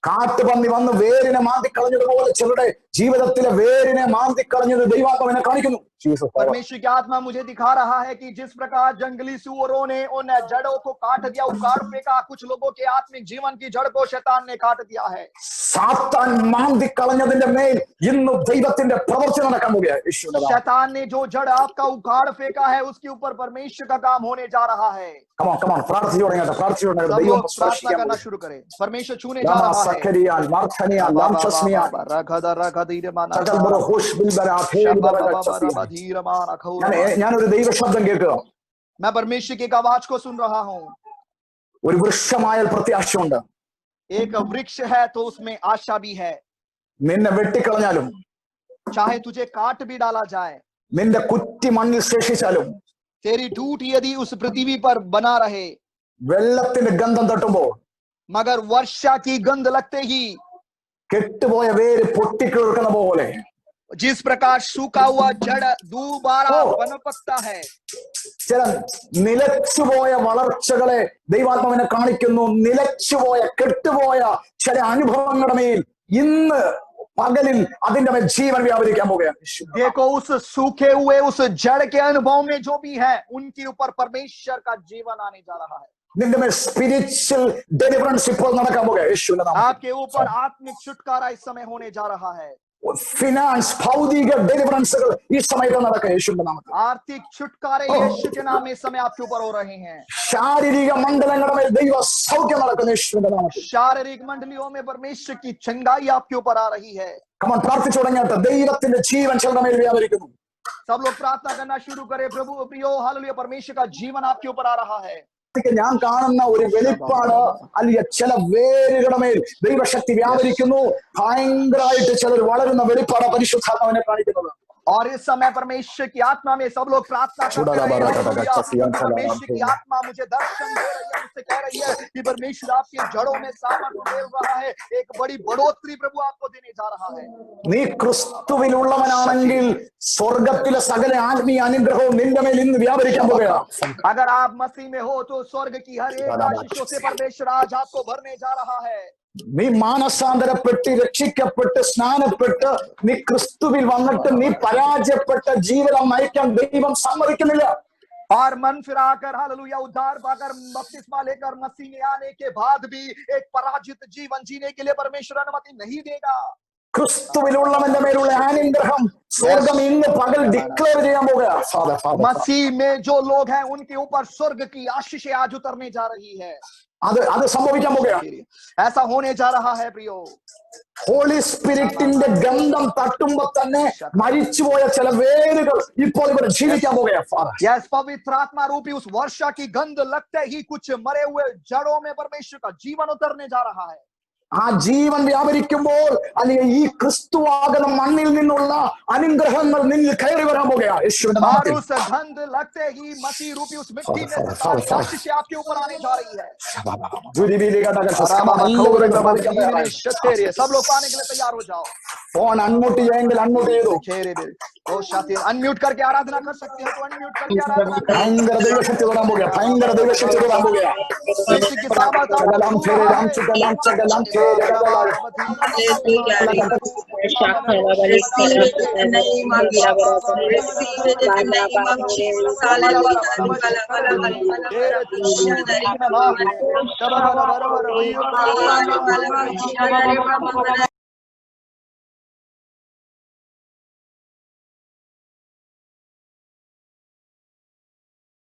കാട്ടുപന്നി വന്ന് വേരിനെ മാന്തിക്കളഞ്ഞതുപോലെ ചിലരുടെ ജീവിതത്തിലെ വേരിനെ മാന്തിക്കളഞ്ഞത് ദൈവാത്മാവിനെ കാണിക്കുന്നു. परमेश्वर की आत्मा मुझे दिखा रहा है कि जिस प्रकार जंगली सूअरों ने उन जड़ों को काट दिया, उखाड़ फेंका, कुछ लोगों के आत्मिक जीवन की जड़ को शैतान ने काट दिया है. സാത്താൻ മാന്തിക്കളഞ്ഞതിന്റെ മേൽ ഇന്ന് ദൈവത്തിന്റെ പ്രവൃത്തി നടക്കാൻ പോകുകയാണ്. शैतान ने जो जड़ आपका उखाड़ फेंका है उसके ऊपर परमेश्वर का काम होने जा रहा है. പ്രാർത്ഥിച്ചു തുടങ്ങട്ടെ. ദൈവം प्रार्थना करना शुरू करें. परमेश्वर छूने जा रहा है. ഞാനൊരു ദൈവശബ്ദം കേൾക്കുക. मैं परमेश्वर की एक आवाज को सुन रहा हूँ. ഒരു വൃക്ഷമായാൽ പ്രത്യാശയുണ്ട്. एक वृक्ष है तो उसमें आशा भी है. നിന്നെ വെട്ടിക്കളഞ്ഞാലും, चाहे तुझे काट भी डाला जाए, നിന്റെ കുറ്റി മണ്ണിൽ ശേഷിച്ചാലും, तेरी टूट यदि उस पृथ्वी पर बना रहे, വെള്ളത്തിന്റെ ഗന്ധം തട്ടുമ്പോൾ, मगर वर्षा की गंध लगते ही, കെട്ടുപോയ വേര് പൊട്ടിക്കിളിർക്കുന്ന പോലെ, जिस प्रकार सूखा हुआ जड़ दोबारा पनपता है, ചില നിലച്ചുപോയ വളർച്ചകളെ ദൈവാത്മാവിനെ കാണിക്കുന്നു. നിലച്ചുപോയ കെട്ടുപോയ ചില അനുഭവങ്ങളുടെ മേൽ ഇന്ന് പകലിൽ അതിന്റെ മേൽ ജീവൻ വ്യാപരിക്കാൻ പോകുകയാണ്. देखो उस सूखे हुए उस जड़ के अनुभव में जो भी है उनके ऊपर परमेश्वर का जीवन आने जा रहा है. നിന്റെ മേൽ സ്പിരിച്വൽ ഡെലിവറൻസ് ഇപ്പോൾ നടക്കാൻ പോകുകയാണ് യേശുവിന്റെ നാമത്തിൽ. आपके ऊपर आत्मिक छुटकारा इस समय होने जा रहा है. ഫിനാൻസ് ഭൗതിക ഡെലിവറൻസുകൾ ഈ സമയത്ത് നടക്കുക യേശുവിന്റെ നാമത്തിൽ. आर्थिक छुटकारे यीशु के नाम में इस समय आपके ऊपर हो रहे हैं. ശാരീരിക മണ്ഡലങ്ങളുടെ മേൽ ദൈവ സൗഖ്യം നടക്കുന്ന യേശുവിന്റെ നാമത്തിൽ. शारीरिक मंडलियों में परमेश्वर की चंगाई आपके ऊपर आ रही है. പ്രാർത്ഥിച്ചു തുടങ്ങിയിട്ട് ദൈവത്തിന്റെ ജീവൻ ചിലരുടെ മേൽ വ്യാപരിക്കുന്നു. सब लोग प्रार्थना करना शुरू करें। प्रभु प्रियो हालेलुया, परमेश्वर का जीवन आपके ऊपर आ रहा है। ഞാൻ കാണുന്ന ഒരു വെളിപ്പാട് അല്ലെങ്കിൽ ചില വേരുകളുടെ മേൽ ദൈവശക്തി വ്യാപരിക്കുന്നു. ഭയങ്കരമായിട്ട് ചിലർ വളരുന്ന വെളിപ്പാട് പരിശുദ്ധാത്മാവിനെ കാണിക്കുന്നത്. और इस समय परमेश्वर की आत्मा में सब लोग प्रार्थना करते हैं। परमेश्वर की आत्मा मुझे दर्शन दे रही है, मुझसे कह रही है कि परमेश्वर आपके जड़ों में सामर्थ्य दे रहा है। एक बड़ी बढ़ोतरी प्रभु आपको देने जा रहा है। നീ ക്രിസ്തുവിലുള്ളവനാണെങ്കിൽ സ്വർഗ്ഗത്തിലെ സകല ആത്മീയ അനുഗ്രഹവും നിന്റെ മേൽ ഇന്ന് വ്യാപരിക്കാൻ പോകുകയാണ്. अगर आप मसीह में हो तो स्वर्ग की हर एक आशीषों से परमेश्वर आज आपको भरने जा रहा है। നീ മാനസാന്തരപ്പെട്ട് രക്ഷിക്കപ്പെട്ട് സ്നാനപ്പെട്ട് നീ ക്രിസ്തുവിൽ വന്നിട്ട് നീ പരാജയപ്പെട്ട ജീവിതം നയിക്കാൻ ദൈവം സമ്മതിക്കുന്നില്ല. और मन फिराकर हालेलुया उद्धार पाकर बपतिस्मा लेकर मसीह में आने के बाद भी एक पराजित जीवन जीने के लिए परमेश्वर अनुमति नहीं देगा। ക്രിസ്തുവിലുള്ളവന്റെ മേലുള്ള അനുഗ്രഹം സ്വർഗം ഇന്ന് പകൽ ഡിക്ലെയർ ചെയ്യാൻ പോകുക. मसीह में जो लोग हैं उनके ऊपर स्वर्ग की आशीषें आज उतरने जा रही है। അത് സംഭവിക്കാൻ പോകുക. ऐसा होने जा रहा है प्रियो। ഹോളി സ്പിരിറ്റിന്റെ ഗന്ധം തട്ടുമ്പോ തന്നെ മരിച്ചുപോയ ചില വേരുകൾ ഇപ്പോൾ ഇവിടെ ജീവിക്കാൻ പോകുകയാണ്. यस, पवित्र आत्मा रूपी उस वर्षा की गंध लगते ही कुछ मरे हुए जड़ों में परमेश्वर का जीवन उतरने जा रहा है। ആ ജീവൻ വ്യാപരിക്കുമ്പോൾ അല്ലെങ്കിൽ ഈ ക്രിസ്തുവാകുന്ന മണ്ണിൽ നിന്നുള്ള അനുഗ്രഹങ്ങൾ നിന്നിൽ കയറി വരാൻ പോകുകയാണ് യേശുവിന്റെ നാമത്തിൽ. उस गंध लगते ही मसीह रूपी उस मिट्टी में आशीष आपके ऊपर आने जा रही है। सब लोग पाने के लिए तैयार हो जाओ। ഫോൺ അൺമ്യൂട്ട് ചെയ്യാമെങ്കിൽ അൺമ്യൂട്ട് ചെയ്തു. अनम्यूट करके आराधना कर सकते हैं तो अनम्यूट करके आराधना करें। ഭയങ്കര ദൈവശക്തി വരാൻ പോകുകയാണ്. ഭയങ്കര ദൈവശക്തി വരാൻ പോകുകയാണ്.